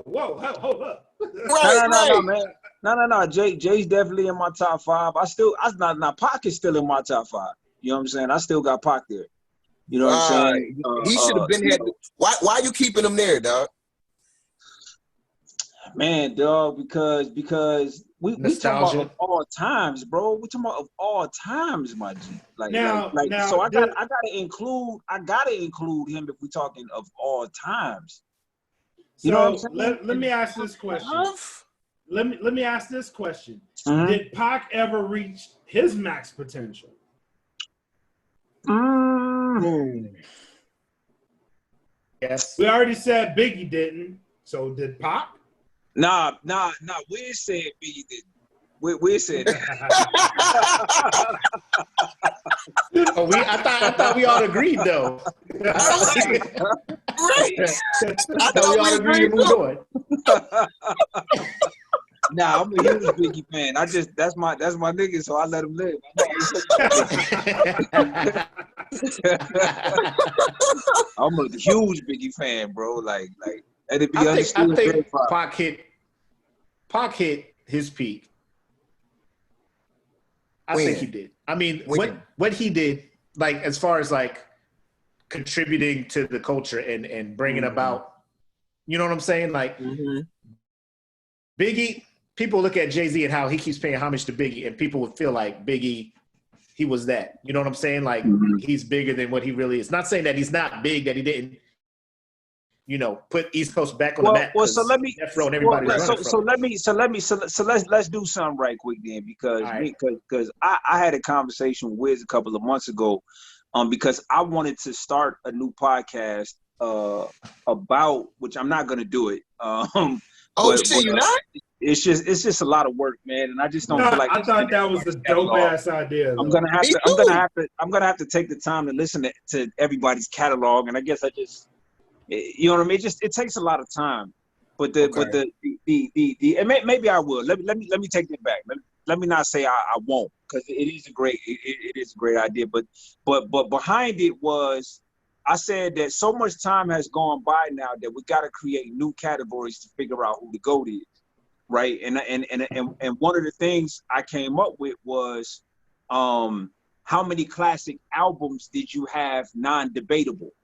Speaker 4: Whoa. Hold up.
Speaker 6: No, man. No. Jay's definitely in my top 5. Pac is still in my top 5. You know what I'm saying? I still got Pac there. You know what I'm saying?
Speaker 3: He should have been here. Why are you keeping him there, dog?
Speaker 6: Man, dog, because we talking about of all times, bro. We talking about of all times, my G. So I gotta include him if we talking of all times. You know what I'm saying?
Speaker 4: Let me ask this question. Let me ask this question.
Speaker 6: Mm-hmm.
Speaker 4: Did Pac ever reach his max potential?
Speaker 5: Yes.
Speaker 4: We already said Biggie didn't. So did Pac?
Speaker 6: Nah. We said Biggie didn't. We said that.
Speaker 5: I thought we all agreed though.
Speaker 3: Right.
Speaker 5: I thought we all agreed moved on.
Speaker 6: Nah, I'm a huge Biggie fan. That's my nigga, so I let him live. I'm a huge Biggie fan, bro. Like let it be understood.
Speaker 5: I think Pac hit his peak. I think he did. I mean, what he did, like as far as like contributing to the culture and bringing about, you know what I'm saying? Like Biggie, people look at Jay-Z and how he keeps paying homage to Biggie, and people would feel like Biggie, he was that. You know what I'm saying? Like he's bigger than what he really is. Not saying that he's not big, that he didn't, put East Coast back on the map.
Speaker 6: Well, so let me.
Speaker 5: Let's do
Speaker 6: something right quick then, because I had a conversation with Wiz a couple of months ago, because I wanted to start a new podcast about, which I'm not gonna do it.
Speaker 3: You're not?
Speaker 6: It's just a lot of work, man, and I just don't feel like.
Speaker 4: I thought that was a dope ass idea.
Speaker 6: I'm gonna have to take the time to listen to everybody's catalog, and I guess you know what I mean. It takes a lot of time, but maybe I will. Let me take that back. Let me not say I won't, because it is a great idea. But behind it was, I said that so much time has gone by now that we got to create new categories to figure out who the GOAT is, right? And one of the things I came up with was, how many classic albums did you have non-debatable?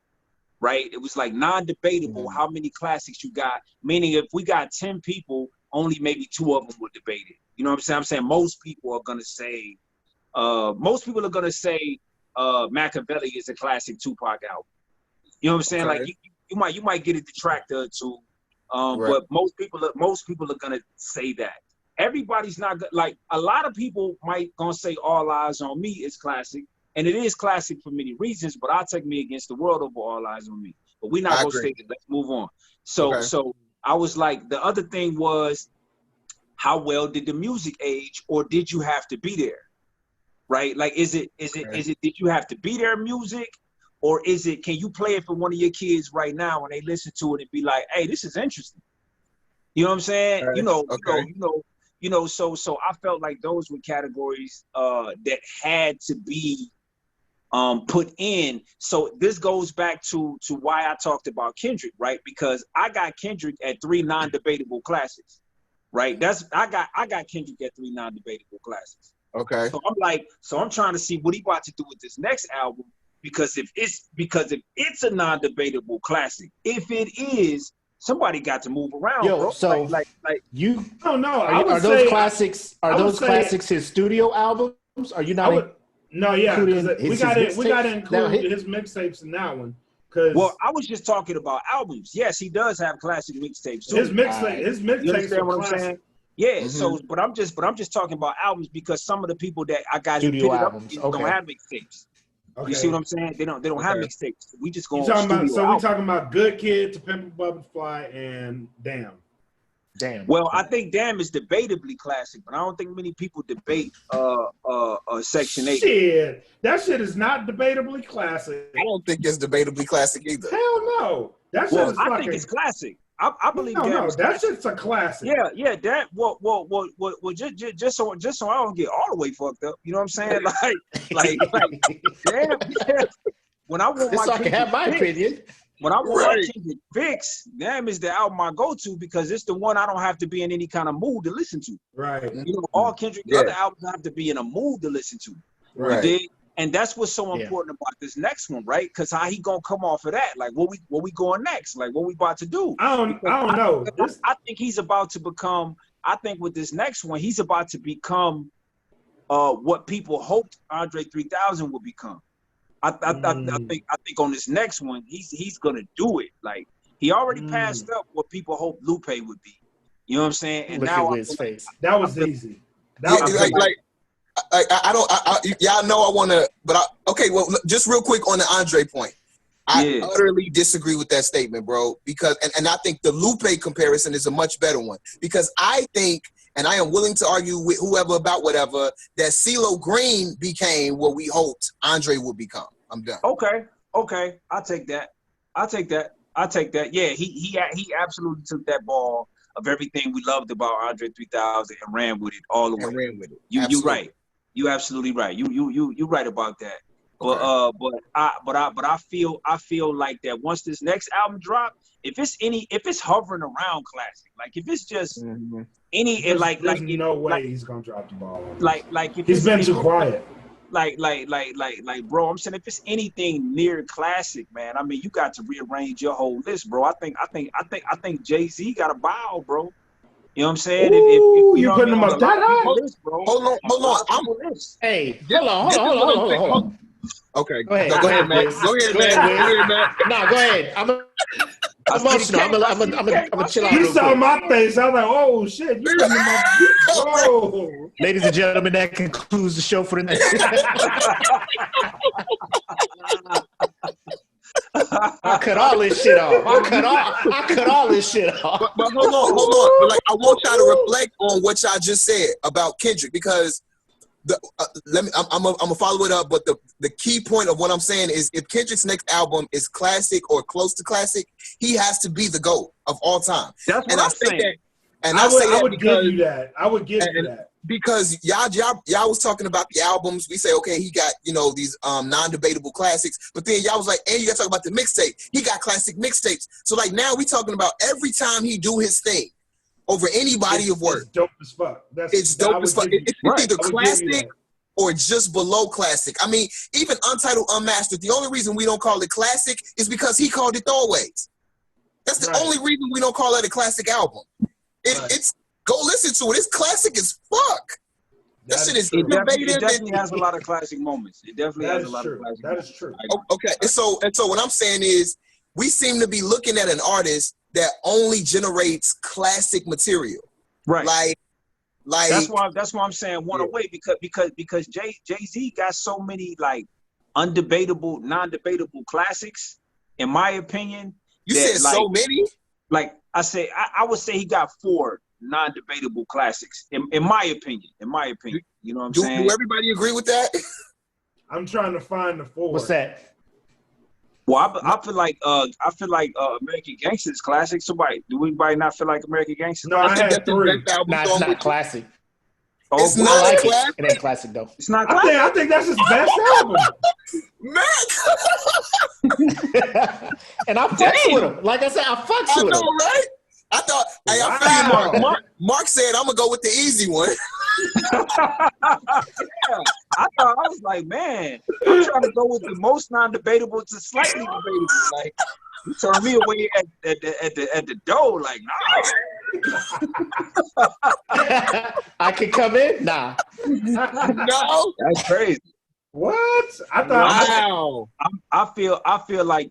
Speaker 6: Right? It was like non-debatable. How many classics you got? Meaning, if we got 10 people, only maybe 2 of them were debated. You know what I'm saying? I'm saying most people are gonna say Machiavelli is a classic Tupac album. You know what I'm saying?
Speaker 3: Okay.
Speaker 6: Like you might get a detractor or two,
Speaker 3: Right.
Speaker 6: but most people are gonna say that. Everybody's not like, a lot of people might gonna say All Eyes on Me is classic. And it is classic for many reasons, but I'll take Me Against the World over All Eyes on Me. But we're not going to stay there. Let's move on. So I was like, the other thing was, how well did the music age, or did you have to be there? Right? Like, is it did you have to be there music, or can you play it for one of your kids right now and they listen to it and be like, hey, this is interesting. You know what I'm saying?
Speaker 3: Right.
Speaker 6: So I felt like those were categories that had to be put in. So this goes back to why I talked about Kendrick, right? Because I got Kendrick at 3 non-debatable classics, right? I got Kendrick at 3 non-debatable classics.
Speaker 3: Okay.
Speaker 6: So I'm trying to see what he about to do with this next album, because if it's a non-debatable classic, if it is, somebody got to move around,
Speaker 5: Yo,
Speaker 6: bro.
Speaker 5: so
Speaker 6: like
Speaker 5: you
Speaker 4: I don't know.
Speaker 5: are those classics? Are those classics his studio albums? Are you not?
Speaker 4: No, yeah, because we got to include
Speaker 5: his
Speaker 4: mixtapes in that one.
Speaker 6: Well, I was just talking about albums. Yes, he does have classic mixtapes too.
Speaker 4: His mixtapes.
Speaker 6: You understand what I'm saying? Yeah.
Speaker 5: Mm-hmm.
Speaker 6: So, but I'm just talking about albums because some of the people that I got
Speaker 5: studio albums
Speaker 6: don't have mixtapes. Okay. You see what I'm saying? They don't have mixtapes. We just go.
Speaker 4: We talking about Good Kid, To Pimp a Butterfly, and Damn.
Speaker 6: Well, I think Damn is debatably classic, but I don't think many people debate Section 8.
Speaker 4: Shit, that shit is not debatably classic.
Speaker 3: I don't think it's debatably classic either.
Speaker 4: Hell no. That shit is
Speaker 6: I think it's classic. I believe
Speaker 4: that shit's a classic.
Speaker 6: Yeah. That just so I don't get all the way fucked up. You know what I'm saying? Like damn. When I want
Speaker 5: I can have my opinion.
Speaker 6: When I want my Kendrick fix, Damn is the album I go to because it's the one I don't have to be in any kind of mood to listen to.
Speaker 4: Right.
Speaker 6: You know, all Kendrick's other albums I have to be in a mood to listen to.
Speaker 3: Right.
Speaker 6: And that's what's so important about this next one, right? Because how he gonna come off of that? Like, what we going next? Like, what we about to do?
Speaker 4: I don't know.
Speaker 6: I think he's about to become. I think with this next one, he's about to become what people hoped Andre 3000 would become. I think on this next one, he's gonna do it. Like he already passed up what people hoped Lupe would be. You know what I'm saying? And now
Speaker 5: his face.
Speaker 4: That was easy.
Speaker 3: Y'all know I want to, but okay. Well, just real quick on the Andre point, I utterly disagree with that statement, bro. Because and I think the Lupe comparison is a much better one because I think, and I am willing to argue with whoever about whatever that CeeLo Green became what we hoped Andre would become. I'm done.
Speaker 6: Okay, I'll take that. Yeah, he absolutely took that ball of everything we loved about Andre 3000 and ran with it all the way. You're right. You absolutely right. You right about that. Okay. But I feel like that once this next album drop, if it's hovering around classic, like if it's just
Speaker 4: there's no way he's gonna drop the ball.
Speaker 6: Like if
Speaker 4: he's been too quiet.
Speaker 6: Like, bro, I'm saying if it's anything near classic, man, I mean, you got to rearrange your whole list, bro. I think Jay-Z got a bow, bro. You know what I'm saying?
Speaker 4: Ooh, if you putting him up that high?
Speaker 3: Hold on.
Speaker 5: Hey, hold on.
Speaker 3: Okay,
Speaker 5: go ahead.
Speaker 3: Go ahead, man. Go ahead, man.
Speaker 5: No, go ahead. I'm emotional. I'm chill out.
Speaker 4: You saw my face. I was like, oh shit. You in my whoa.
Speaker 5: Ladies and gentlemen, that concludes the show for the night. I cut all this shit off. I cut all this shit off.
Speaker 3: But hold on. But like, I want y'all to reflect on what y'all just said about Kendrick because I'm gonna follow it up. But the key point of what I'm saying is, if Kendrick's next album is classic or close to classic, he has to be the GOAT of all time.
Speaker 6: That's what I'm saying.
Speaker 4: I would give you that. I would give you that.
Speaker 3: Because y'all was talking about the albums. We say, okay, he got, these non-debatable classics. But then y'all was like, and you got to talk about the mixtape. He got classic mixtapes. So like now we talking about every time he do his thing over any body of work.
Speaker 4: It's dope as fuck.
Speaker 3: It's dope as fuck. It's either classic or just below classic. I mean, even Untitled Unmastered, the only reason we don't call it classic is because he called it Throwaways. That's the only reason we don't call it a classic album. It's go listen to it. It's classic as fuck. That shit is innovative.
Speaker 6: It definitely has a lot of classic moments. It definitely has a lot of classic moments.
Speaker 4: That is true.
Speaker 3: Okay, and so what I'm saying is, we seem to be looking at an artist that only generates classic material.
Speaker 6: Right.
Speaker 3: Like
Speaker 6: that's why I'm saying one away because Jay-Z got so many like undebatable, non-debatable classics. In my opinion,
Speaker 3: you said so many.
Speaker 6: Like I would say he got 4 non-debatable classics. In my opinion, you know what I'm saying?
Speaker 3: Do everybody agree with that?
Speaker 4: I'm trying to find the 4.
Speaker 5: What's that?
Speaker 6: Well, I feel like American Gangster is classic. Do anybody not feel like American Gangster?
Speaker 4: No, I had 3.
Speaker 5: Nah, it's not classic.
Speaker 3: Oh, it's not
Speaker 5: like
Speaker 3: classic.
Speaker 5: It ain't classic though.
Speaker 6: It's not classic.
Speaker 4: I think that's his best album.
Speaker 3: Makk.
Speaker 5: And I fucks with him. Like I said, I fucks with him.
Speaker 3: I know, right? I thought, I feel you, Mark. Mark said, I'm gonna go with the easy one.
Speaker 6: I thought, I was like, man, I'm trying to go with the most non-debatable to slightly debatable. Like, you turn me away at the door. Like, nah.
Speaker 5: I can come in? Nah.
Speaker 3: No.
Speaker 6: That's crazy.
Speaker 4: What? I thought.
Speaker 3: Wow.
Speaker 6: I feel like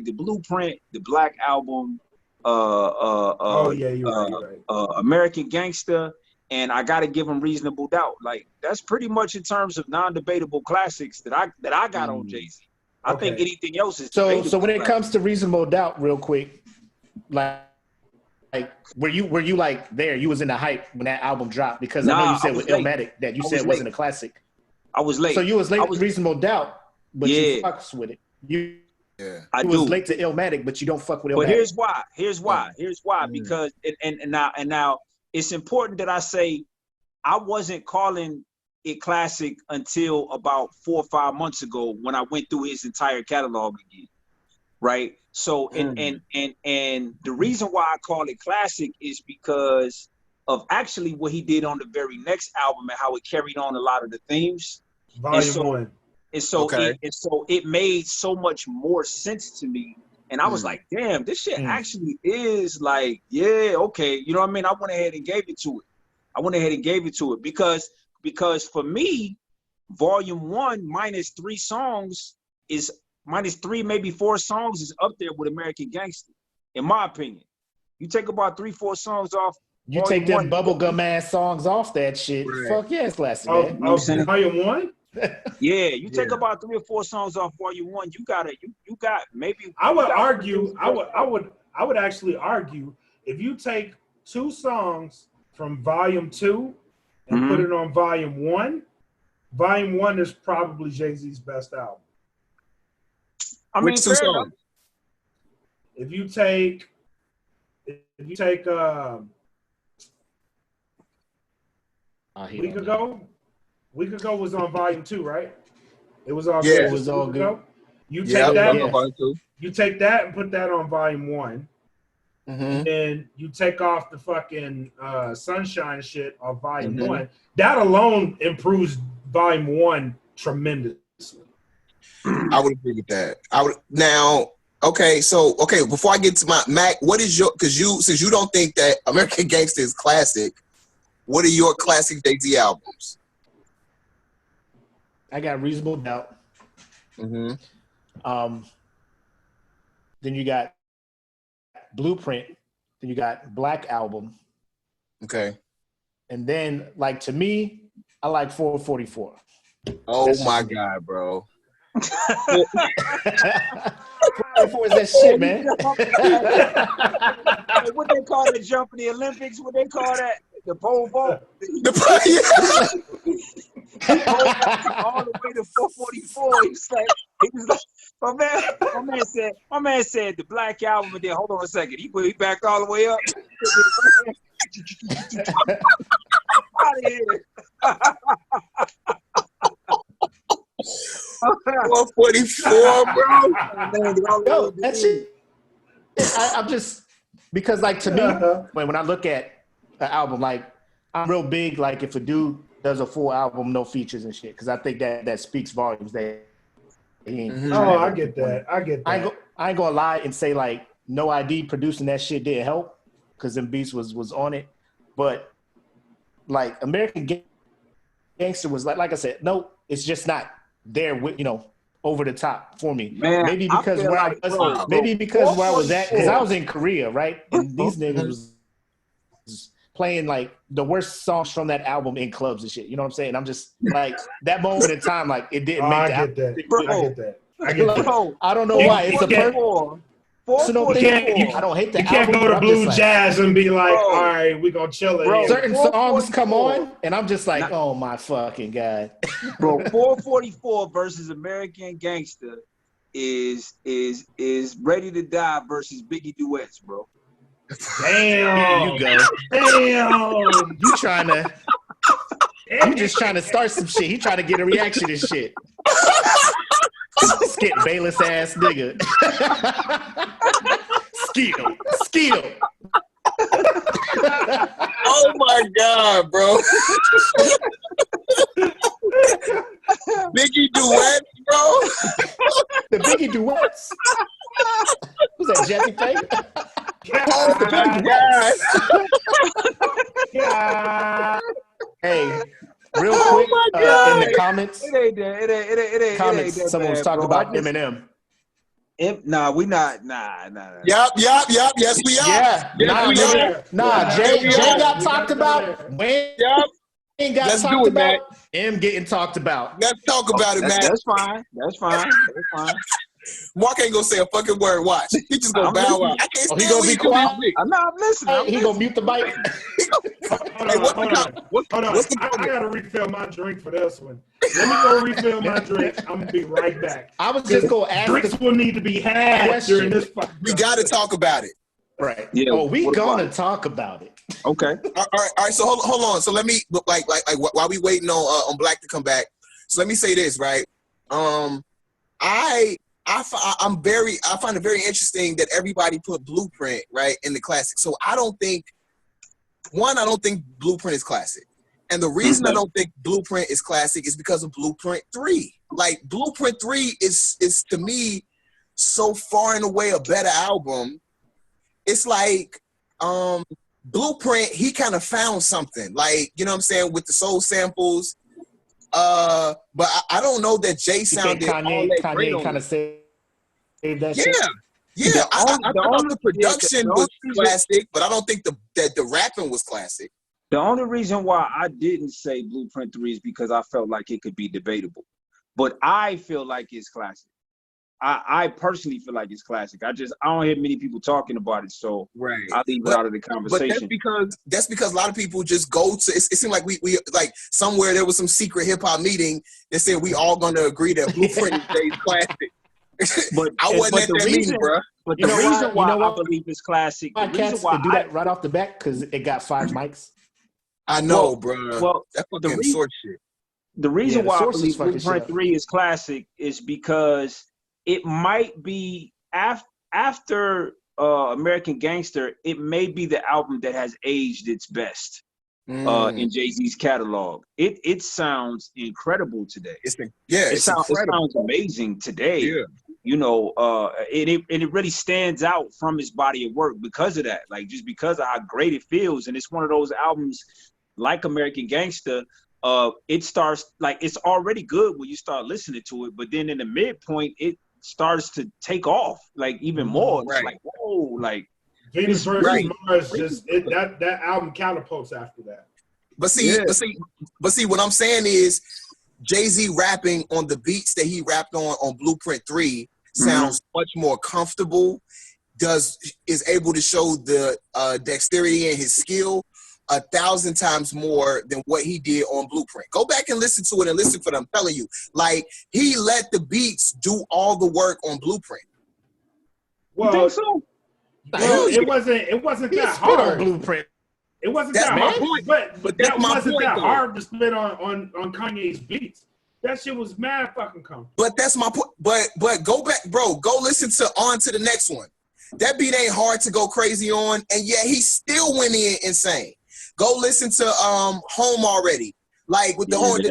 Speaker 6: the Blueprint, the Black Album,
Speaker 4: Oh yeah, you're right.
Speaker 6: American Gangster, and I got to give them Reasonable Doubt. Like, that's pretty much in terms of non-debatable classics that I got on Jay-Z. I think anything else is
Speaker 5: so
Speaker 6: debatable.
Speaker 5: So when it comes to Reasonable Doubt, real quick, like were you like there? You was in the hype when that album dropped, because I know you said with Illmatic that you said wasn't a classic.
Speaker 6: I was late.
Speaker 5: So you was late with Reasonable Doubt, but you fucks with it. You was late to Illmatic, but you don't fuck with Illmatic.
Speaker 6: But here's why. Because and now it's important that I say I wasn't calling it classic until about 4 or 5 months ago when I went through his entire catalog again. Right. So and the reason why I call it classic is because of actually what he did on the very next album and how it carried on a lot of the themes.
Speaker 4: Volume 1.
Speaker 6: And so it made so much more sense to me. And I was like, damn, this shit actually is like, yeah, okay. You know what I mean? I went ahead and gave it to it. Because for me, Volume 1 minus 3 songs is minus 3, maybe 4 songs is up there with American Gangster, in my opinion. You take about 3-4 songs off.
Speaker 5: You take them bubblegum ass songs off that shit. Right. Fuck yeah, it's classic. Man.
Speaker 4: Volume 1?
Speaker 6: Yeah, you take about 3 or 4 songs off Volume 1. You got maybe.
Speaker 4: I would actually argue if you take 2 songs from Volume 2 and put it on Volume 1. Volume 1 is probably Jay-Z's best album.
Speaker 6: I mean, fair enough.
Speaker 4: If you take Week Ago was on Volume 2, right? It was all good.
Speaker 5: It was all good.
Speaker 4: You take you take that and put that on Volume 1. And you take off the fucking Sunshine shit off Volume 1. That alone improves Volume 1 tremendously.
Speaker 3: I would agree with that. Before I get to my Mac, what is your, since you don't think that American Gangster is classic, what are your classic Jay-Z albums?
Speaker 5: I got Reasonable Doubt. Then you got Blueprint. Then you got Black Album.
Speaker 3: Okay.
Speaker 5: And then, like, to me, I like 444.
Speaker 3: Oh my God, bro.
Speaker 5: 444 is that shit, man.
Speaker 6: What they call the jump in the Olympics? What they call that? The pole vault? All the way to 444. He was like, my man said the Black Album, and then hold on a second. He backed all the way up. Out of here.
Speaker 3: 444, bro.
Speaker 5: Yo, that shit. I'm just, because, like, to me, when I look at an album, like, I'm real big, like, if a dude does a full album, no features and shit, because I think that speaks volumes. That he ain't
Speaker 4: I get that.
Speaker 5: I ain't gonna lie and say, like, No ID producing that shit didn't help, because them beats was on it. But, like, American Gangster was like I said, no, it's just not there with, over the top for me.
Speaker 6: Man,
Speaker 5: maybe because where I was at, because I was in Korea, right? And these niggas was playing like the worst songs from that album in clubs and shit. You know what I'm saying? I'm just like, that moment in time, like, it didn't make
Speaker 4: I get that. I
Speaker 5: don't know why. It's a personal thing. I don't hate the album.
Speaker 4: You can't go to Blue Jazz and be like, all right, we're going to chill it.
Speaker 5: Certain songs come on, and I'm just like, oh my fucking God.
Speaker 6: Bro, 444 versus American Gangster is Ready to Die versus Biggie duets, bro.
Speaker 4: Damn.
Speaker 5: You go.
Speaker 4: Damn.
Speaker 5: You just trying to start some shit. He trying to get a reaction to shit. Skip Bayless ass nigga. Skeet him.
Speaker 3: Oh my my God, bro. Biggie duets, bro.
Speaker 5: The Biggie duets. Who's that, Jesse Faye?
Speaker 3: Oh my God.
Speaker 5: Hey, real quick, in the comments,
Speaker 6: It ain't that. It ain't that
Speaker 5: someone was
Speaker 6: bad,
Speaker 5: talking
Speaker 6: bro.
Speaker 5: about Eminem.
Speaker 6: Nah, we not. Nah.
Speaker 3: Yup. Yes, we are.
Speaker 5: Yeah, Jay got talked about. Wayne got
Speaker 3: Let's do
Speaker 5: talked
Speaker 3: it, man.
Speaker 5: about. M getting talked about.
Speaker 3: Let's talk about it, man.
Speaker 6: That's fine.
Speaker 3: Mark ain't gonna say a fucking word. Watch. He just gonna bow out. I can't
Speaker 5: Oh, he
Speaker 3: stand
Speaker 5: gonna
Speaker 3: when
Speaker 5: be
Speaker 3: you do
Speaker 5: quiet?
Speaker 3: this shit.
Speaker 6: I'm listening.
Speaker 5: He gonna mute the mic.
Speaker 4: Hold
Speaker 3: Hey,
Speaker 4: on.
Speaker 3: what's the
Speaker 4: I
Speaker 3: comment?
Speaker 4: gotta refill my drink for this one. Let me go refill my drink. I'm gonna be right back.
Speaker 5: I was just gonna ask
Speaker 4: Drinks will need to be had
Speaker 5: question.
Speaker 4: during this fucking.
Speaker 3: We gotta talk about it.
Speaker 5: Right.
Speaker 6: Yeah,
Speaker 5: Oh, we
Speaker 6: what about
Speaker 5: gonna
Speaker 6: it?
Speaker 5: talk about it.
Speaker 6: Okay.
Speaker 3: All right. So hold on. So let me like while we waiting on Black to come back. So let me say this, right? I find it very interesting that everybody put Blueprint right in the classic. So I don't think Blueprint is classic, and the reason I don't think Blueprint is classic is because of Blueprint 3. Like Blueprint 3 is to me so far and away a better album. It's like Blueprint, he kind of found something, like, you know what I'm saying, with the soul samples. But I don't know that Jay sounded all that great
Speaker 5: Kanye
Speaker 3: on
Speaker 5: kind
Speaker 3: it.
Speaker 5: of saved that
Speaker 3: Yeah,
Speaker 5: shit.
Speaker 3: yeah. I thought the production was classic, but I don't think that the rapping was classic.
Speaker 6: The only reason why I didn't say Blueprint 3 is because I felt like it could be debatable. But I feel like it's classic. I personally feel like it's classic. I don't hear many people talking about it, so
Speaker 3: Right.
Speaker 6: I leave it out of the conversation.
Speaker 3: But that's because a lot of people just go to. It seemed like we like somewhere there was some secret hip hop meeting that said we all going to agree that Blueprint is classic.
Speaker 6: But
Speaker 3: I wasn't at that meeting, bro.
Speaker 6: But the reason why I believe it's classic, the reason
Speaker 5: Cats
Speaker 6: why
Speaker 5: to do that right off the bat because it got 5 mics.
Speaker 3: I know, bro.
Speaker 6: Well,
Speaker 3: that fucking short shit.
Speaker 6: The reason
Speaker 5: the
Speaker 6: why I
Speaker 5: source is
Speaker 6: believe
Speaker 5: fucking
Speaker 6: Blueprint
Speaker 5: shit up.
Speaker 6: 3 is classic is because it might be after American Gangster, it may be the album that has aged its best in Jay-Z's catalog. It sounds incredible today.
Speaker 3: It's incredible.
Speaker 6: It sounds amazing today.
Speaker 3: Yeah.
Speaker 6: You know, it really stands out from his body of work because of that. Like, just because of how great it feels. And it's one of those albums like American Gangster. It starts, like, it's already good when you start listening to it, but then in the midpoint, it starts to take off, like, even more. It's like, whoa, like
Speaker 4: Venus versus Mars, that album catapults after that.
Speaker 3: But see, what I'm saying is Jay-Z rapping on the beats that he rapped on Blueprint 3 sounds much more comfortable, is able to show the dexterity and his skill 1,000 times more than what he did on Blueprint. Go back and listen to it and listen for them. I'm telling you, like, he let the beats do all the work on Blueprint.
Speaker 4: Well,
Speaker 6: you think so?
Speaker 4: Well, it wasn't that hard.
Speaker 5: On Blueprint.
Speaker 4: It wasn't
Speaker 3: That's
Speaker 4: that
Speaker 3: my
Speaker 4: hard,
Speaker 3: point.
Speaker 4: but
Speaker 3: that's
Speaker 4: that
Speaker 3: my
Speaker 4: wasn't
Speaker 3: point,
Speaker 4: that
Speaker 3: though.
Speaker 4: hard to spit on Kanye's beats. That shit was mad fucking comfortable.
Speaker 3: But that's my point. But go back, bro. Go listen on to the next one. That beat ain't hard to go crazy on, and yet he still went in insane. Go listen to Home Already, like with the horn,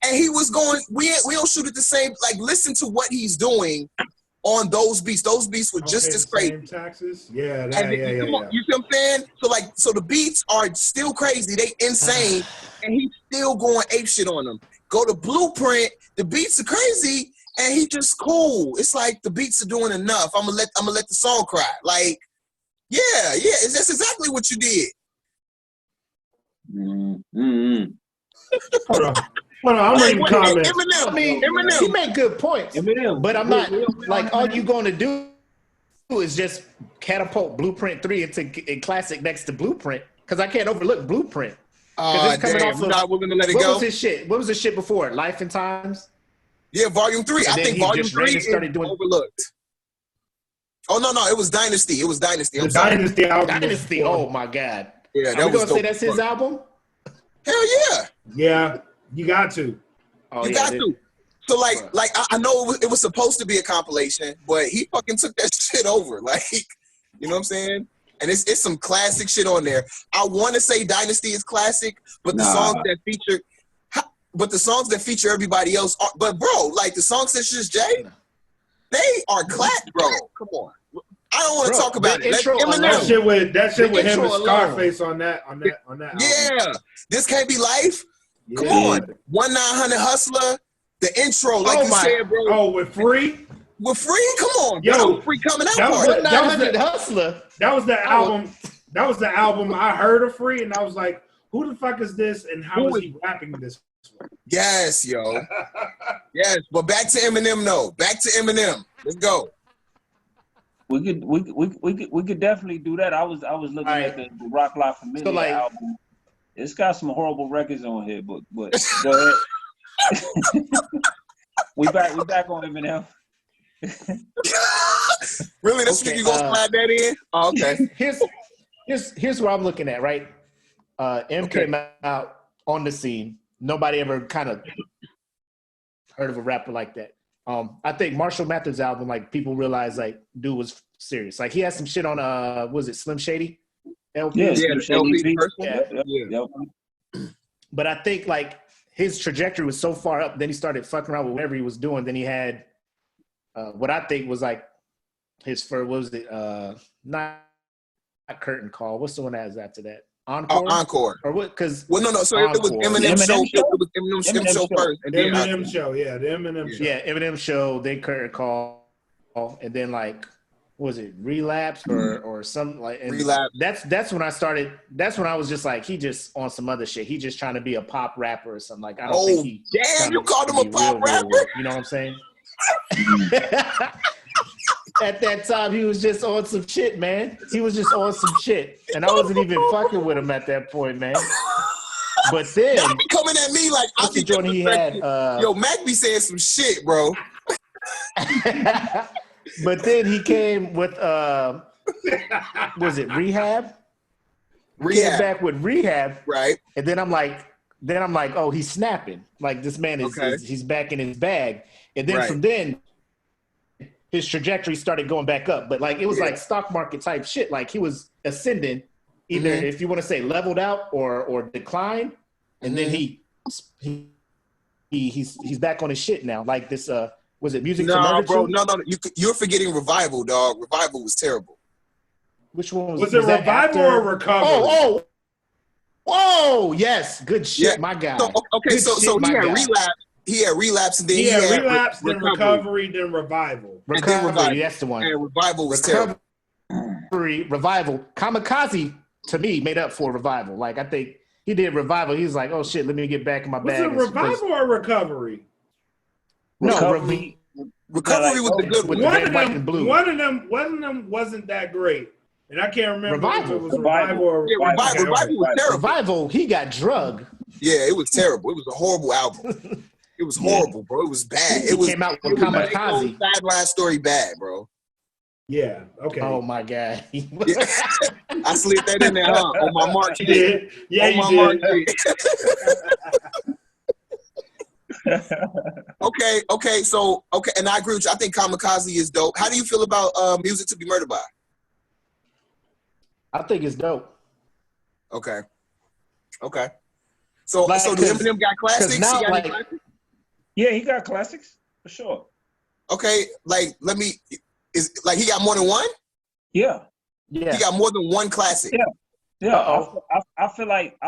Speaker 3: and he was going. We don't shoot at the same. Like, listen to what he's doing on those beats. Those beats were just as crazy.
Speaker 4: Same taxes, yeah.
Speaker 3: You see what I'm saying? So the beats are still crazy. They insane, and he's still going ape shit on them. Go to Blueprint. The beats are crazy, and he just cool. It's like the beats are doing enough. I'm gonna let the song cry. Like, yeah. That's exactly what you did.
Speaker 4: Hold on. I'm reading comments.
Speaker 5: I mean,
Speaker 3: Eminem.
Speaker 5: he made good points,
Speaker 6: Eminem.
Speaker 5: but I'm not like all you going to do is just catapult Blueprint 3 into classic next to Blueprint because I can't overlook Blueprint.
Speaker 3: Damn, you're not willing to let it go.
Speaker 5: What was his shit? What was the shit before? Life and Times?
Speaker 3: Yeah, Volume 3.
Speaker 5: And
Speaker 3: I
Speaker 5: then
Speaker 3: think
Speaker 5: he
Speaker 3: Volume
Speaker 5: just
Speaker 3: 3
Speaker 5: ran and
Speaker 3: is
Speaker 5: started doing-
Speaker 3: overlooked. Oh, no, it was Dynasty. It was Dynasty. I'm
Speaker 4: The
Speaker 3: sorry.
Speaker 4: Dynasty album.
Speaker 5: Dynasty. Oh my God.
Speaker 3: Yeah,
Speaker 5: Are
Speaker 3: that
Speaker 5: we
Speaker 3: was
Speaker 5: gonna say
Speaker 3: dope.
Speaker 5: that's his album?
Speaker 3: Hell yeah.
Speaker 4: Yeah, you got to.
Speaker 5: Oh,
Speaker 3: You
Speaker 5: yeah,
Speaker 3: got to. So, like I know it was supposed to be a compilation, but he fucking took that shit over. Like, you know what I'm saying? and it's some classic shit on there. I want to say Dynasty is classic, but the songs that feature everybody else are, but bro, like the songs that's just Jay, they are classic, bro. Come on. I don't want to talk about it.
Speaker 4: That shit with him and Scarface on that album.
Speaker 3: Yeah. This Can't Be Life. Yeah. Come on. 1-900 Hustler. The intro, like you said, bro.
Speaker 4: Oh, with Free?
Speaker 3: With Free? Come on,
Speaker 4: yo.
Speaker 3: Free coming out.
Speaker 5: That was the Hustler.
Speaker 4: That was the album. That was the album I heard of Free, and I was like, who the fuck is this, and how is he rapping this way?
Speaker 3: Yes, yo. Yes, but back to Eminem, though. Back to Eminem. Let's go.
Speaker 6: We could definitely do that. I was looking at the Rock La Familia album. It's got some horrible records on here, but go ahead. we back on Eminem.
Speaker 3: Really? That's okay, you gonna slide that in? Oh, okay.
Speaker 5: Here's what I'm looking at, right? M came out on the scene. Nobody ever kind of heard of a rapper like that. I think Marshall Mathers' album, like people realized, like dude was serious. Like he had some shit on was it Slim Shady? LP?
Speaker 6: Yeah.
Speaker 5: But I think like his trajectory was so far up. Then he started fucking around with whatever he was doing. Then he had what I think was like his first. What was it? Not Curtain Call. What's the one that has after that? Encore.
Speaker 3: Encore.
Speaker 5: Or what? Because
Speaker 3: no. So it was Eminem show. It was Eminem show first. And then
Speaker 4: Eminem show. Yeah, the Eminem show.
Speaker 5: Yeah, Eminem show. Then Curtain Call, and then like. Was it Relapse or something like
Speaker 3: Relapse?
Speaker 5: That's when I started. That's when I was just like, he just on some other shit. He just trying to be a pop rapper or something. Like I don't think he.
Speaker 3: Damn, you called him a pop rapper?
Speaker 5: You know what I'm saying? At that time, he was just on some shit, man. He was just on some shit, and I wasn't even fucking with him at that point, man. But then
Speaker 3: y'all be coming at me like I be
Speaker 5: Jordan. He had
Speaker 3: yo Makk be saying some shit, bro.
Speaker 5: But then he came with was it Rehab? He came back with Rehab,
Speaker 3: right?
Speaker 5: And then I'm like, oh, he's snapping. Like this man is he's back in his bag. And then from then, his trajectory started going back up. But like it was like stock market type shit. Like he was ascending, either if you want to say leveled out or decline, and then he's back on his shit now. Like this was it Music to Murder?
Speaker 3: Bro, no. You're forgetting Revival, dog. Revival was terrible.
Speaker 5: Which one was
Speaker 4: it? Revival or Recovery?
Speaker 5: Oh, yes. Good shit, my guy.
Speaker 3: So, okay, so he had Relapse. He had Relapse, and then he had
Speaker 4: Relapse, then Recovery, then Revival.
Speaker 5: Recovery, that's the one.
Speaker 3: And Revival was terrible.
Speaker 5: Revival. Kamikaze, to me, made up for Revival. Like, I think he did Revival. He was like, oh, shit, let me get back in my bag.
Speaker 4: Was it Revival or Recovery?
Speaker 5: No,
Speaker 3: Recovery was the good one.
Speaker 4: One of them wasn't that great. And I can't remember if it was Revival or
Speaker 3: Revival was terrible.
Speaker 5: Revival, he got drugged.
Speaker 3: Yeah, it was terrible. It was a horrible album. It was horrible, bro. It was bad. It
Speaker 5: came out with Kamikaze.
Speaker 3: Sideline story bad, bro.
Speaker 4: Yeah, okay.
Speaker 5: Oh, my God.
Speaker 3: I slid that in there, on my mark.
Speaker 4: You did? Yeah, you did.
Speaker 3: Okay, and I agree with you. I think Kamikaze is dope. How do you feel about Music to Be Murdered By?
Speaker 5: I think it's dope.
Speaker 3: Okay. So do Eminem got classics?
Speaker 5: Now,
Speaker 6: yeah, he got classics for sure.
Speaker 3: Okay, he got more than one?
Speaker 6: Yeah.
Speaker 3: He got more than one classic.
Speaker 6: Yeah. I feel like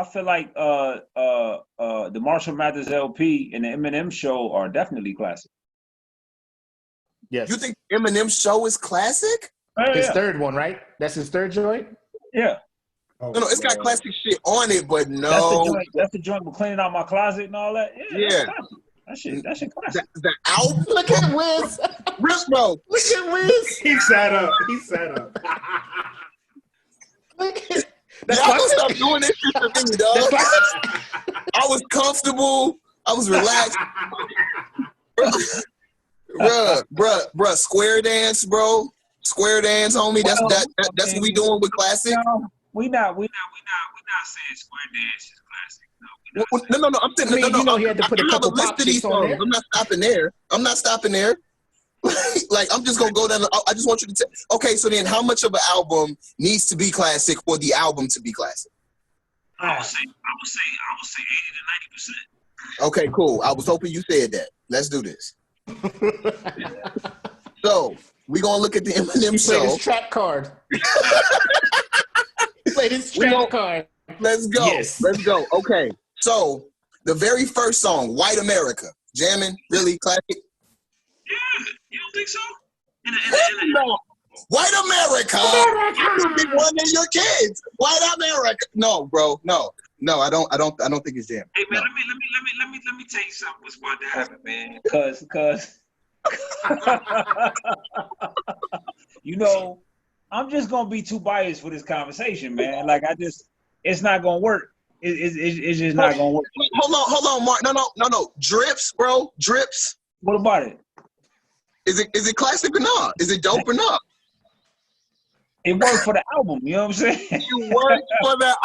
Speaker 6: the Marshall Mathers LP and the Eminem show are definitely classic.
Speaker 5: Yes.
Speaker 3: You think Eminem show is classic?
Speaker 5: His third one, right? That's his third joint?
Speaker 6: Yeah.
Speaker 3: No, it's got classic shit on it, but no.
Speaker 6: That's the joint with Cleaning Out My Closet and all that. Yeah. That shit classic.
Speaker 3: The album?
Speaker 5: Look at Wiz.
Speaker 3: Bro.
Speaker 5: Look at Wiz.
Speaker 4: He sat up.
Speaker 5: Look at
Speaker 3: Y'all gonna stop doing this shit to me, dog. I was comfortable. I was relaxed. Bruh. Square dance, bro. Square dance, homie. That's what we doing with classic.
Speaker 6: No, we not saying square dance is classic. No.
Speaker 3: I'm saying,
Speaker 5: you know he had to put a couple pop
Speaker 3: these
Speaker 5: songs on there.
Speaker 3: I'm not stopping there. Like, I'm just gonna go down. I just want you to tell. Okay, so then, how much of an album needs to be classic for the album to be classic?
Speaker 7: I would say 80 to 90%.
Speaker 3: Okay, cool. I was hoping you said that. Let's do this. So we gonna look at the Eminem
Speaker 5: Play
Speaker 3: show.
Speaker 5: his trap card. Play his trap card.
Speaker 3: Let's go.
Speaker 5: Yes.
Speaker 3: Let's go. Okay. So the very first song, "White America," jamming, really classic.
Speaker 7: Yeah, you don't think so?
Speaker 3: No. White America. You be one of your kids. White America. No, bro. No. I don't think it's jamming.
Speaker 7: Hey man,
Speaker 3: No.
Speaker 7: let me tell you something what's about to happen, man. Cause
Speaker 6: You know, I'm just gonna be too biased for this conversation, man. Like it's not gonna work. It's just not gonna work.
Speaker 3: Hold on, Mark. No. Drips, bro. Drips.
Speaker 6: What about it?
Speaker 3: Is it classic or not? Is it dope or not?
Speaker 6: It worked for the album. You know what I'm saying?
Speaker 3: You work for that.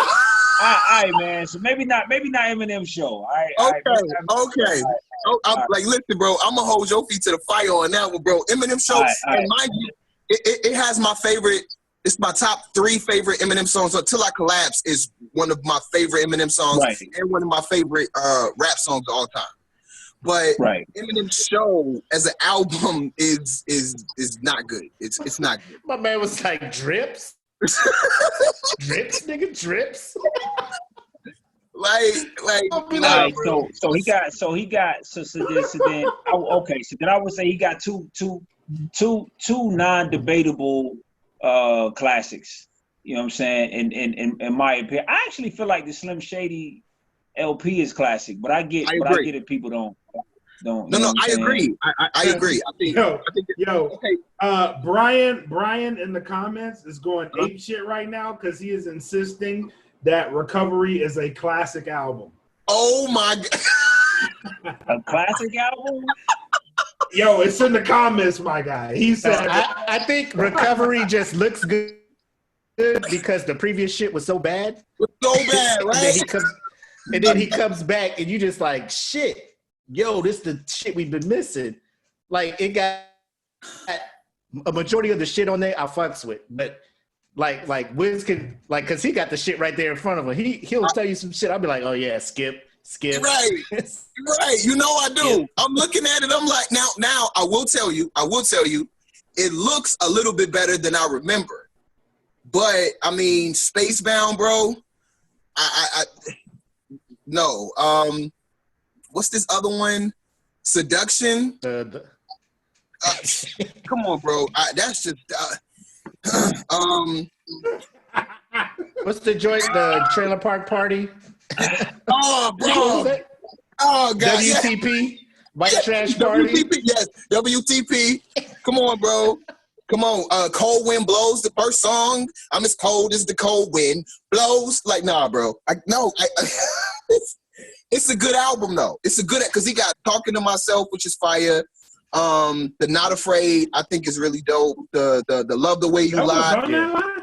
Speaker 6: All right, man. So maybe not Eminem show. All right.
Speaker 3: Okay. Like, listen, bro. I'm gonna hold your feet to the fire on that one, bro. Eminem show, and mind you, it has my favorite. It's my top 3 favorite Eminem songs. Until I Collapse is one of my favorite Eminem songs,
Speaker 6: Right.
Speaker 3: and one of my favorite rap songs of all time. But Eminem show as an album is not good. It's not good.
Speaker 5: My man was like, drips? Drips, nigga, drips?
Speaker 3: Like,
Speaker 6: So then I would say he got two non-debatable classics. You know what I'm saying? In my opinion, I actually feel like the Slim Shady LP is classic, but I get it. People don't.
Speaker 3: No, I agree. I agree. I think.
Speaker 4: Okay. Brian in the comments is going ape shit right now because he is insisting that Recovery is a classic album.
Speaker 3: Oh my god!
Speaker 6: A classic album?
Speaker 4: Yo, it's in the comments, my guy. He said,
Speaker 5: I think Recovery just looks good because the previous shit was so bad.
Speaker 3: So bad, right?
Speaker 5: And then he comes back, and you just like, shit. Yo, this the shit we've been missing. Like, it got a majority of the shit on there I fucks with, but like Wiz can, like, cause he got the shit right there in front of him. He'll tell you some shit. I'll be like, oh yeah, skip.
Speaker 3: Right. You know I do. Yeah. I'm looking at it. I'm like, now I will tell you, it looks a little bit better than I remember. But I mean, Spacebound, bro. No. What's this other one? Seduction. Come on, bro. That's just.
Speaker 5: What's the joint? The Trailer Park Party.
Speaker 3: Oh, bro. Oh, God.
Speaker 5: WTP.
Speaker 3: Yeah.
Speaker 5: White Trash Party.
Speaker 3: WTP. Yes. WTP. Come on, bro. Come on. Cold Wind Blows. The first song. I'm as cold as the cold wind blows. Like, nah, bro. It's a good album though. It's a good, because he got Talking to Myself, which is fire. The Not Afraid, I think, is really dope. The Love the Way You Lie.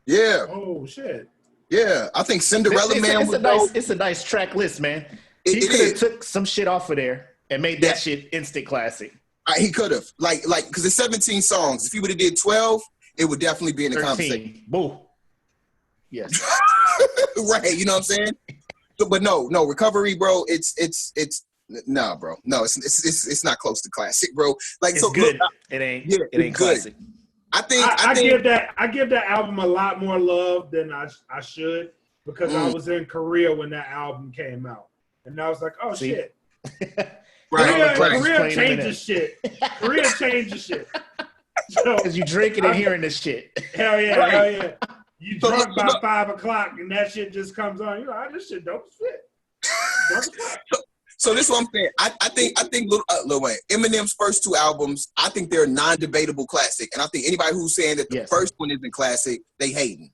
Speaker 3: Yeah.
Speaker 4: Oh shit.
Speaker 3: Yeah, I think Cinderella Man was dope.
Speaker 5: It's a nice track list, man. He could have took some shit off of there and made that shit instant classic.
Speaker 3: He could have, like, because it's 17 songs. If he would have did 12, it would definitely be in the
Speaker 5: 13.
Speaker 3: conversation.
Speaker 5: Boo. Yes.
Speaker 3: Right. You know what I'm saying? But no, Recovery, bro. It's bro. No, it's not close to classic, bro. Like,
Speaker 5: it's
Speaker 3: so
Speaker 5: good.
Speaker 3: Look,
Speaker 5: it ain't
Speaker 3: good.
Speaker 5: classic.
Speaker 3: I think
Speaker 4: I give that album a lot more love than I should, because I was in Korea when that album came out, and I was like, oh shit. Korea changes shit. Korea changes shit.
Speaker 5: Because you drinking and hearing this shit.
Speaker 4: Hell yeah. You drunk by 5 o'clock and that shit just comes on. You're like, this shit dope as shit.
Speaker 3: So this is what I'm saying. I think Lil Wayne, Eminem's first 2 albums, I think they're non-debatable classic. And I think anybody who's saying that the first one isn't classic, they hating.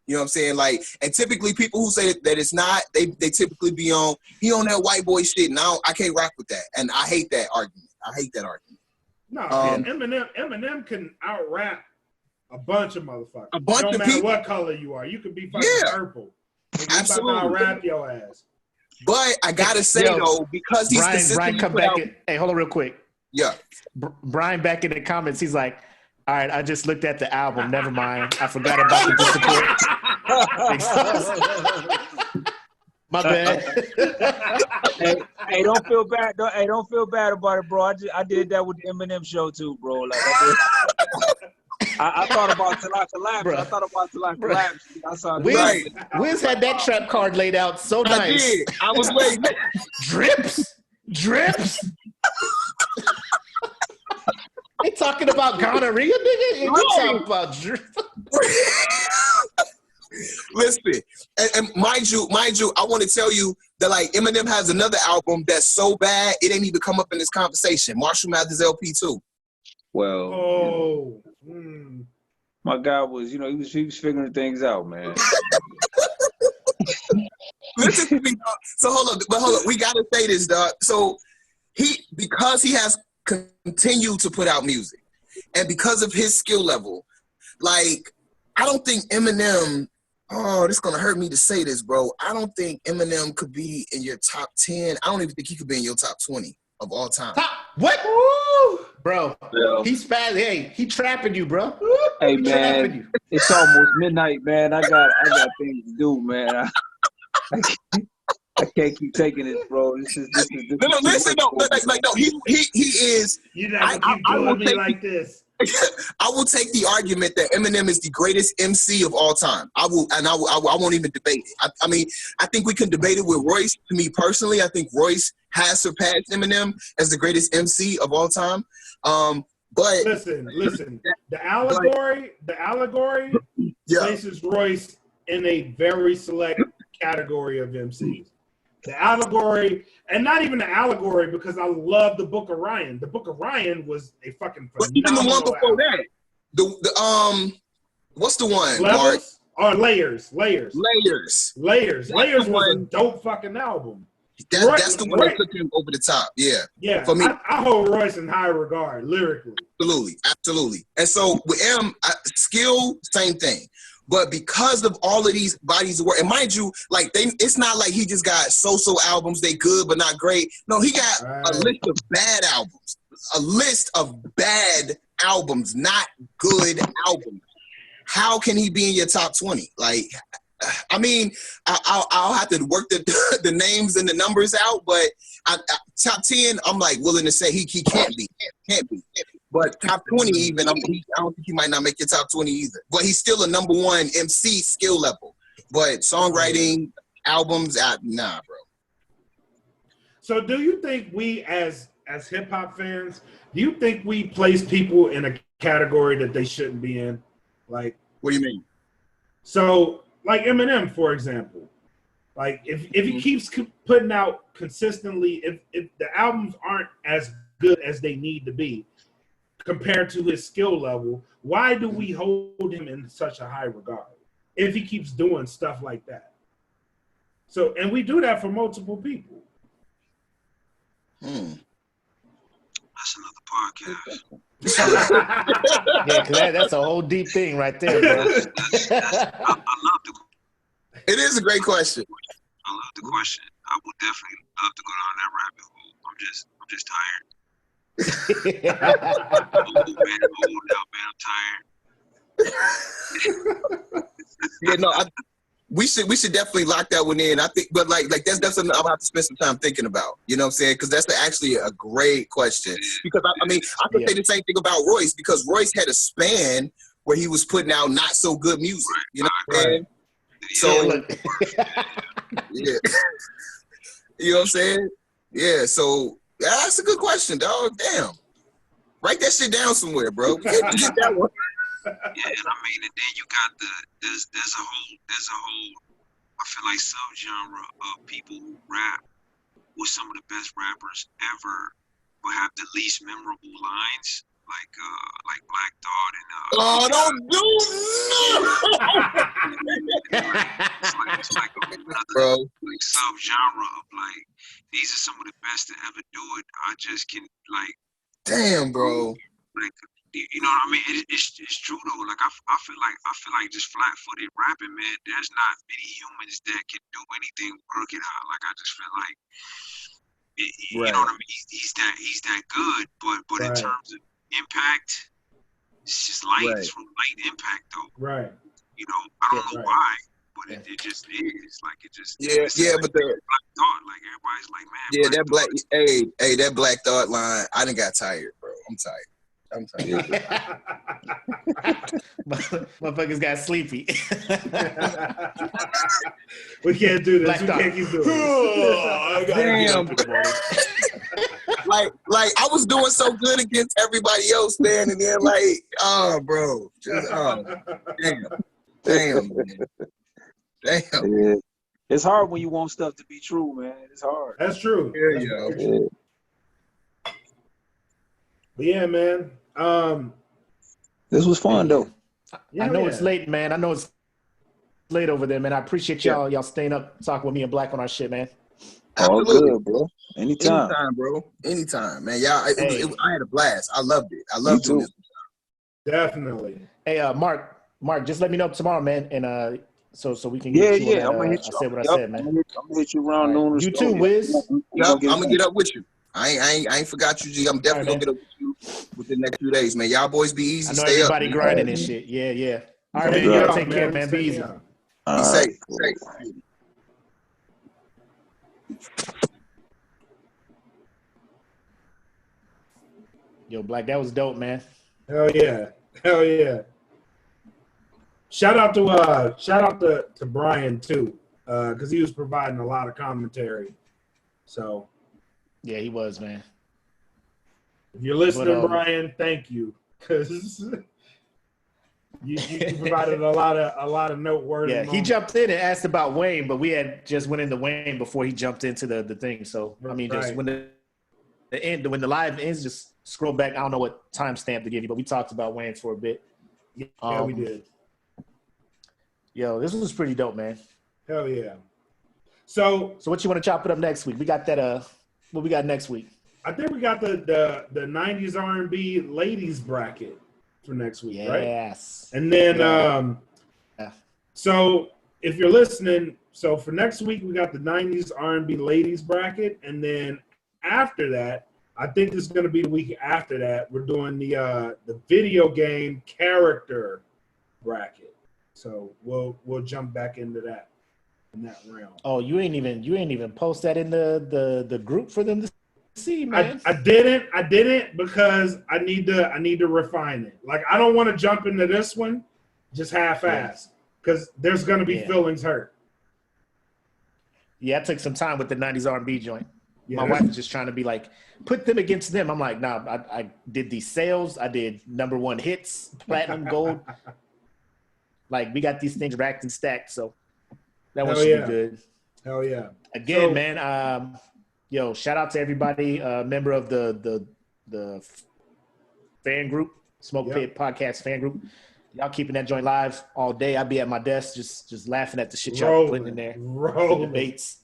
Speaker 3: You know what I'm saying? Like, and typically people who say that it's not, they typically be on, he on that white boy shit. And I can't rock with that. And I hate that argument.
Speaker 4: No, Eminem can out-rap a bunch of motherfuckers. No matter what color you are. You could be fucking purple.
Speaker 3: Absolutely.
Speaker 4: I'll rap your ass.
Speaker 3: But I gotta say though, because he's
Speaker 5: Ryan come back. Hey, hold on real quick.
Speaker 3: Yeah.
Speaker 5: Brian back in the comments, he's like, all right, I just looked at the album. Never mind. I forgot about the disappointment. My bad.
Speaker 6: Hey, don't feel bad. Don't feel bad about it, bro. I did that with the Eminem show too, bro. Like I thought about till I collapsed.
Speaker 5: Bro.
Speaker 6: I thought about till I collapsed. I saw
Speaker 5: Wiz had that trap card laid out so nice.
Speaker 3: I did. I was waiting.
Speaker 5: Drips. They talking about gonorrhea, nigga. And we talking about drips.
Speaker 3: Listen, and mind you, I want to tell you that like Eminem has another album that's so bad it ain't even come up in this conversation. Marshall Mathers LP 2.
Speaker 6: Well, my guy was, he was figuring things out, man.
Speaker 3: Listen to me, dog. So hold on, we gotta say this, dog. So because he has continued to put out music, and because of his skill level, like I don't think Eminem. Oh, this is gonna hurt me to say this, bro. I don't think Eminem could be in your top 10. I don't even think he could be in your top 20 of all time.
Speaker 5: What? Woo! Bro,
Speaker 6: Yeah.
Speaker 5: he's fast. Hey, he trapping you, bro.
Speaker 6: Hey,
Speaker 5: he
Speaker 6: man,
Speaker 5: you.
Speaker 6: It's almost midnight, man. I got things to do, man. I can't keep taking this, bro. This is
Speaker 3: No, listen, no, he is.
Speaker 4: You never keep doing me like this.
Speaker 3: I will take the argument that Eminem is the greatest MC of all time. I won't even debate it. I mean, I think we can debate it with Royce. To me personally, I think Royce has surpassed Eminem as the greatest MC of all time. But
Speaker 4: listen, the allegory places Royce in a very select category of MCs. The allegory, and not even the allegory, because I love the Book of Ryan. The Book of Ryan was a fucking phenomenal. But
Speaker 3: even the one before that, the what's the one?
Speaker 4: Levels or Layers.
Speaker 3: Layers
Speaker 4: Was a dope fucking album.
Speaker 3: That's the one that took him over the top. Yeah.
Speaker 4: Yeah.
Speaker 3: For me,
Speaker 4: I hold Royce in high regard lyrically.
Speaker 3: Absolutely. And so with M, skill, same thing. But because of all of these bodies of work, and mind you, like it's not like he just got so-so albums, they good but not great. No, he got a list of bad albums. A list of bad albums, not good albums. How can he be in your top 20? Like, I mean, I'll have to work the names and the numbers out, but top 10, I'm like willing to say he can't be. But top 20 even, I don't think he might not make your top 20 either. But he's still a number one MC skill level. But songwriting, albums, nah, bro.
Speaker 4: So do you think we as hip hop fans, do you think we place people in a category that they shouldn't be in? Like,
Speaker 3: what do you mean?
Speaker 4: So like Eminem, for example, like if he keeps putting out consistently, if the albums aren't as good as they need to be compared to his skill level, why do we hold him in such a high regard if he keeps doing stuff like that? So, and we do that for multiple people.
Speaker 7: That's another podcast.
Speaker 5: Yeah, cause that's a whole deep thing right there, bro.
Speaker 7: I love the.
Speaker 3: It is a great question.
Speaker 7: I love the question. I would definitely love to go down that rabbit hole. I'm just tired. I'm old now, man. I'm tired.
Speaker 3: Yeah, no, we should definitely lock that one in. I think, but like that's something I'm gonna have to spend some time thinking about. You know what I'm saying? Because that's actually a great question. Because I mean, I could say the same thing about Royce, because Royce had a span where he was putting out not so good music. You know what I'm saying? So yeah, you know what I'm saying? Yeah. So that's a good question, dog. Damn, write that shit down somewhere, bro. Get that one.
Speaker 7: Yeah, and I mean, and then you got there's a whole I feel like subgenre of people who rap with some of the best rappers ever, but have the least memorable lines, like Black Thought and
Speaker 3: oh, don't do
Speaker 7: it's like another
Speaker 3: bro.
Speaker 7: Like subgenre of like these are some of the best to ever do it. I just can like
Speaker 3: damn, bro.
Speaker 7: Like, you know what I mean? It's true though. Like I feel like just flat-footed rapping, man. There's not many humans that can do anything work it out. Like I just feel like You know what I mean? He's that good, but in terms of impact, it's just light. It's from light impact though.
Speaker 4: Right.
Speaker 7: You know, I don't know why, but it just is. Like it just
Speaker 3: but the
Speaker 7: Black Thought, like everybody's like, man.
Speaker 3: that black that Black Thought line, I done got tired, bro. I'm tired.
Speaker 5: Motherfuckers got sleepy.
Speaker 4: We can't do this.
Speaker 5: Black
Speaker 4: we
Speaker 5: Thought.
Speaker 4: can't keep doing this.
Speaker 3: Damn. like I was doing so good against everybody else, man, and then bro, just damn, man. Damn.
Speaker 6: Yeah. It's hard when you want stuff to be true, man. It's hard.
Speaker 4: That's true.
Speaker 3: Yeah.
Speaker 4: But yeah, man.
Speaker 6: This was fun though.
Speaker 5: I know it's late, man. I know it's late over there, man. I appreciate y'all staying up talking with me and Black on our shit, man.
Speaker 6: All good, bro. Anytime,
Speaker 3: bro. Anytime, man. Y'all, I had a blast. I loved it. I loved
Speaker 6: doing
Speaker 3: it.
Speaker 4: Definitely.
Speaker 5: Hey, Mark, just let me know tomorrow, man, and so we can get you.
Speaker 6: I'm gonna hit you.
Speaker 5: I said what I said, man.
Speaker 6: I'm gonna hit you around noon.
Speaker 5: You too, Wiz.
Speaker 3: I'm gonna get up with you. I ain't forgot you, G. I'm definitely gonna get up with you within the next few days, man. Y'all boys be easy.
Speaker 5: I know
Speaker 3: Stay
Speaker 5: everybody
Speaker 3: up,
Speaker 5: grinding and shit. Yeah. All right, man. Y'all take care, man. Be easy.
Speaker 3: Be safe.
Speaker 5: Yo, Black, that was dope, man.
Speaker 4: Hell yeah. Shout out to Brian too, because he was providing a lot of commentary. So
Speaker 5: yeah, he was, man.
Speaker 4: If you're listening, Brian, thank you, because you provided a lot of noteworthy.
Speaker 5: Yeah, he jumped in and asked about Wayne, but we had just went into Wayne before he jumped into the thing. So I mean, just when when the live ends, just scroll back. I don't know what timestamp to give you, but we talked about Wayne for a bit.
Speaker 4: Yeah, we did.
Speaker 5: Yo, this was pretty dope, man.
Speaker 4: Hell yeah. So
Speaker 5: what you want to chop it up next week? We got that. What we got next week?
Speaker 4: I think we got the 90s R&B ladies bracket for next week, right?
Speaker 5: Yes.
Speaker 4: And then so if you're listening, so for next week we got the 90s R&B ladies bracket, and then after that, I think this is going to be the week after that, we're doing the video game character bracket. So we'll jump back into that in that realm.
Speaker 5: Oh, you ain't even post that in the group for them to see, man.
Speaker 4: I didn't because I need to refine it. Like, I don't want to jump into this one just half-assed because there's gonna be feelings hurt.
Speaker 5: Yeah, I took some time with the 90s R&B joint.
Speaker 4: Yeah.
Speaker 5: My wife was just trying to be like, put them against them. I'm like, nah, I did these sales. I did #1 hits, platinum, gold. Like, we got these things racked and stacked, so that one should be good.
Speaker 4: Hell yeah.
Speaker 5: Again, man, yo, shout out to everybody, member of the fan group, Smoke Pit Podcast fan group. Y'all keeping that joint live all day. I'll be at my desk just laughing at the shit y'all putting in there.
Speaker 4: Rolling.
Speaker 5: Debates.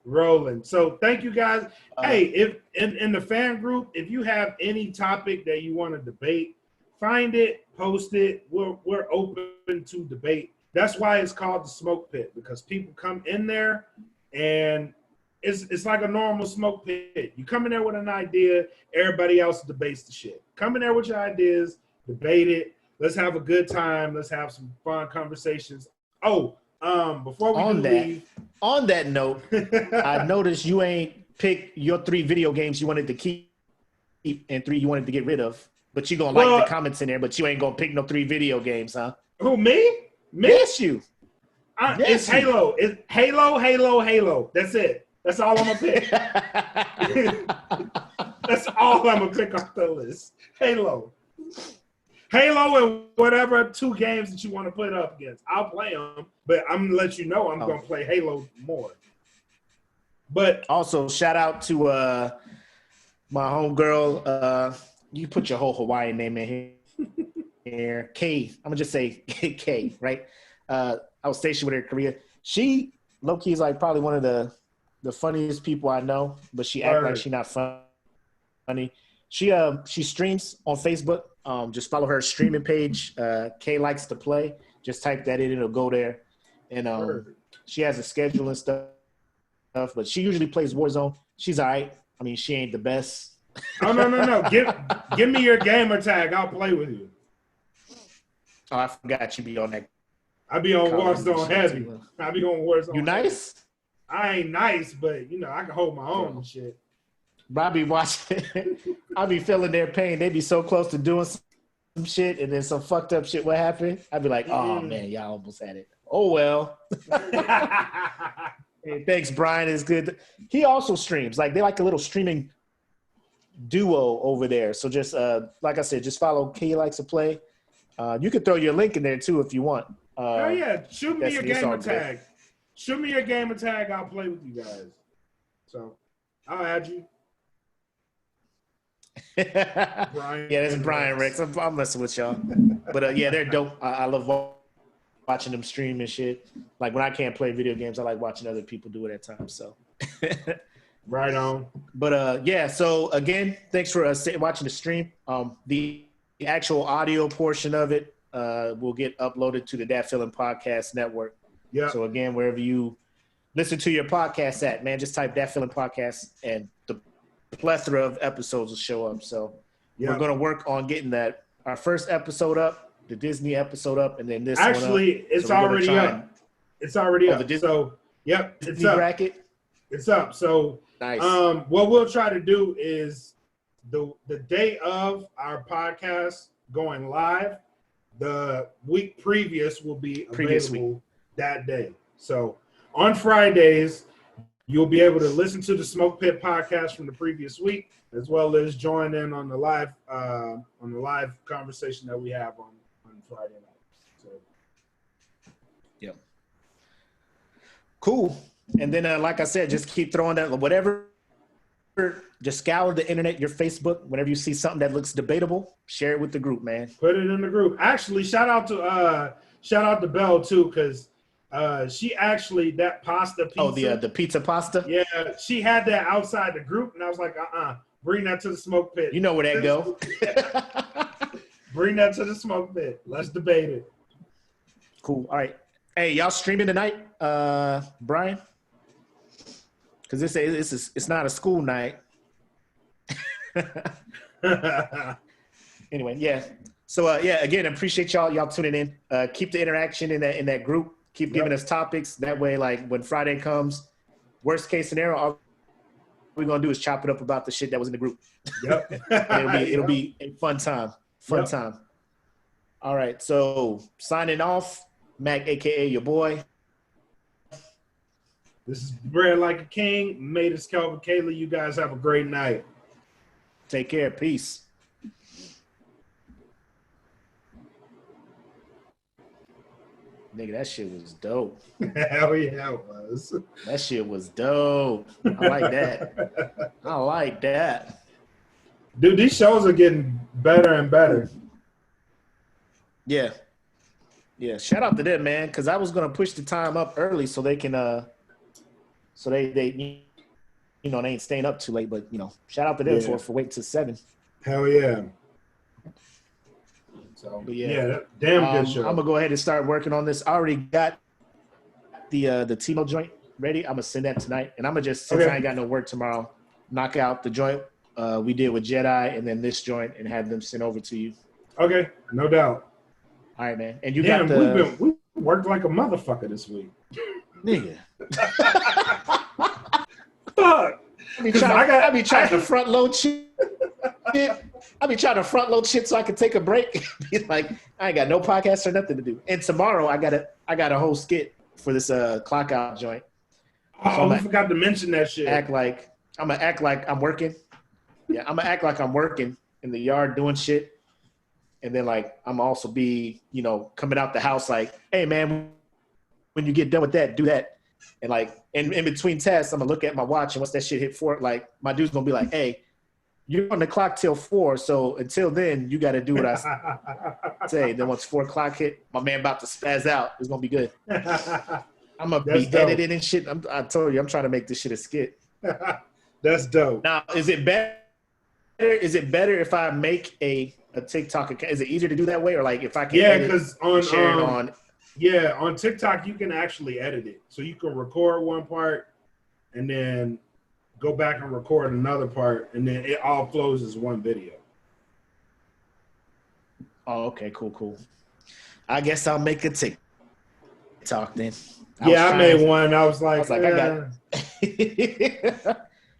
Speaker 4: Rolling. So thank you guys. Hey, if in the fan group, if you have any topic that you want to debate, find it, post it. We're open to debate. That's why it's called the Smoke Pit, because people come in there and it's like a normal smoke pit. You come in there with an idea, everybody else debates the shit. Come in there with your ideas, debate it. Let's have a good time. Let's have some fun conversations. Oh, before we leave.
Speaker 5: On that note, I noticed you ain't picked your 3 video games you wanted to keep and 3 you wanted to get rid of. But you gonna like the comments in there, but you ain't gonna pick no 3 video games, huh?
Speaker 4: Who, me?
Speaker 5: Yes, you.
Speaker 4: It's Halo. It's Halo. That's it. That's all I'm gonna pick. That's all I'm gonna pick off the list. Halo and whatever 2 games that you want to put up against. I'll play them, but I'm gonna let you know I'm gonna play Halo more. But
Speaker 5: also, shout out to my homegirl. You put your whole Hawaiian name in here. K. I'm gonna just say K. Right? I was stationed with her in Korea. She low-key is like probably one of the funniest people I know, but she act like she not funny. She streams on Facebook. Just follow her streaming page. K Likes to Play. Just type that in, it'll go there. And she has a schedule and stuff but she usually plays Warzone. She's all right. I mean, she ain't the best.
Speaker 4: Oh no. Give me your gamer tag. I'll play with you.
Speaker 5: Oh, I forgot you be on that.
Speaker 4: I be on
Speaker 5: Call of Duty
Speaker 4: Warzone
Speaker 5: shit
Speaker 4: heavy.
Speaker 5: too.
Speaker 4: I be on Warzone.
Speaker 5: You nice?
Speaker 4: I ain't nice, but you know I can hold my own and shit.
Speaker 5: But I be watching. I be feeling their pain. They be so close to doing some shit, and then some fucked up shit. What happened? I be like, oh man, y'all almost had it. Oh well. Hey, thanks, Brian. It's good. He also streams. Like they like a little streaming duo over there. So just like I said, just follow K Likes to Play. You can throw your link in there too if you want.
Speaker 4: Oh yeah, shoot me your
Speaker 5: it's all
Speaker 4: gamer
Speaker 5: good.
Speaker 4: tag. Shoot me your gamer tag. I'll play with you guys. So I'll add you.
Speaker 5: Brian, yeah, that's Brian Rex. I'm messing with y'all, but yeah, they're dope. I love watching them stream and shit. Like when I can't play video games, I like watching other people do it at times. So,
Speaker 4: right on.
Speaker 5: But yeah. So again, thanks for watching the stream. The actual audio portion of it will get uploaded to the Dat Feeling Podcast Network.
Speaker 4: Yeah.
Speaker 5: So again, wherever you listen to your podcast at, man, just type Dat Feeling Podcast and the plethora of episodes will show up. So we're going to work on getting our first episode up, the Disney episode up, and then this
Speaker 4: actually
Speaker 5: one up.
Speaker 4: it's already up. It's already up.
Speaker 5: So
Speaker 4: yep,
Speaker 5: Disney
Speaker 4: it's up.
Speaker 5: bracket.
Speaker 4: It's up. So
Speaker 5: nice.
Speaker 4: What we'll try to do is the day of our podcast going live, the week previous will be available that day. So on Fridays, you'll be able to listen to the Smoke Pit podcast from the previous week, as well as join in on the live conversation that we have on Friday night. So,
Speaker 5: yep. Cool. And then, like I said, just keep throwing that whatever. Just scour the internet, your Facebook. Whenever you see something that looks debatable, share it with the group, man.
Speaker 4: Put it in the group. Actually, shout out to Belle too, because she actually that pasta pizza.
Speaker 5: Oh, the pizza pasta.
Speaker 4: Yeah, she had that outside the group, and I was like, bring that to the Smoke Pit.
Speaker 5: You know where that go.
Speaker 4: Bring that to the Smoke Pit. Let's debate it.
Speaker 5: Cool. All right. Hey, y'all streaming tonight, Brian? Because it's not a school night. Anyway, yeah. So yeah, again, appreciate y'all tuning in. Keep the interaction in that group. Keep giving us topics. That way, like when Friday comes, worst case scenario, all we're gonna do is chop it up about the shit that was in the group.
Speaker 4: Yep.
Speaker 5: it'll be a fun time. Time. All right. So signing off, Makk, aka your boy.
Speaker 4: This is Bread Like a King. Made us Calvin Kayla. You guys have a great night.
Speaker 5: Take care. Peace. Nigga, that shit was dope.
Speaker 4: Hell yeah, it was.
Speaker 5: That shit was dope. I like that. I like that.
Speaker 4: Dude, these shows are getting better and better.
Speaker 5: Yeah. Yeah. Shout out to them, man, because I was gonna push the time up early so they can so they you know, they ain't staying up too late, but you know, shout out to them for waiting till 7.
Speaker 4: Hell yeah. So
Speaker 5: but yeah,
Speaker 4: damn good show.
Speaker 5: I'm gonna go ahead and start working on this. I already got the Timo joint ready. I'm gonna send that tonight, and I'm gonna just since I ain't got no work tomorrow, knock out the joint we did with Jedi, and then this joint, and have them sent over to you.
Speaker 4: Okay, no doubt.
Speaker 5: All right, man. And you
Speaker 4: damn,
Speaker 5: got
Speaker 4: we worked like a motherfucker this week,
Speaker 5: nigga.
Speaker 4: Fuck.
Speaker 5: I be trying to front load shit. I be trying to front load shit so I can take a break. Like I ain't got no podcast or nothing to do. And tomorrow I got a whole skit for this clock out joint.
Speaker 4: Oh, I forgot to mention that shit.
Speaker 5: I'm gonna act like I'm working. Yeah, I'm gonna act like I'm working in the yard doing shit. And then like I'm also be, you know, coming out the house like, hey man, when you get done with that, do that. And like in between tests, I'm gonna look at my watch and once that shit hit 4, like my dude's gonna be like, hey, you're on the clock till 4, so until then you gotta do what I say. Then once 4 o'clock hit, my man about to spaz out. It's gonna be good. I'm gonna be editing and shit. I told you I'm trying to make this shit a skit.
Speaker 4: That's dope.
Speaker 5: Now, is it better? Is it better if I make a TikTok account? Is it easier to do that way, or like if I can?
Speaker 4: Because on TikTok you can actually edit it, so you can record one part and then go back and record another part, and then it all flows as one video.
Speaker 5: Oh, okay, cool. I guess I'll make a TikTok then.
Speaker 4: I made one. I was like,
Speaker 5: I got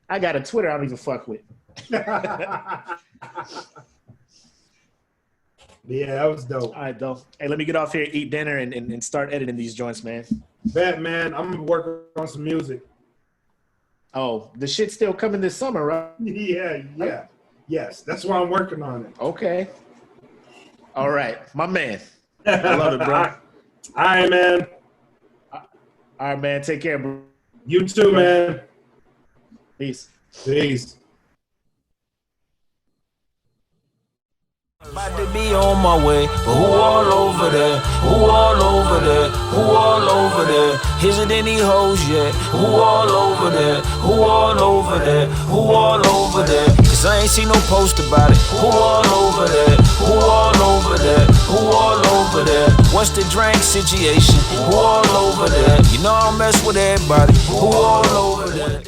Speaker 5: I got a Twitter I don't even fuck with.
Speaker 4: Yeah, that was dope.
Speaker 5: All right, though. Hey, let me get off here, eat dinner, and start editing these joints, man.
Speaker 4: Bet, man. I'm gonna work on some music.
Speaker 5: Oh, the shit's still coming this summer, right?
Speaker 4: Yeah. Yes, that's why I'm working on it.
Speaker 5: Okay. All right, my man. I love it, bro.
Speaker 4: All right, man.
Speaker 5: All right, man. Take care, bro.
Speaker 4: You too, man.
Speaker 5: Peace.
Speaker 2: About to be on my way, but who all over there? Who all over there? Who all over there? Is it any hoes yet? Who all over there? Who all over there? Who all over there? Cause I ain't seen no post about it. Who all over there? Who all over there? Who all over there? What's the drink situation? Who all over there? You know I mess with everybody. Who all over there?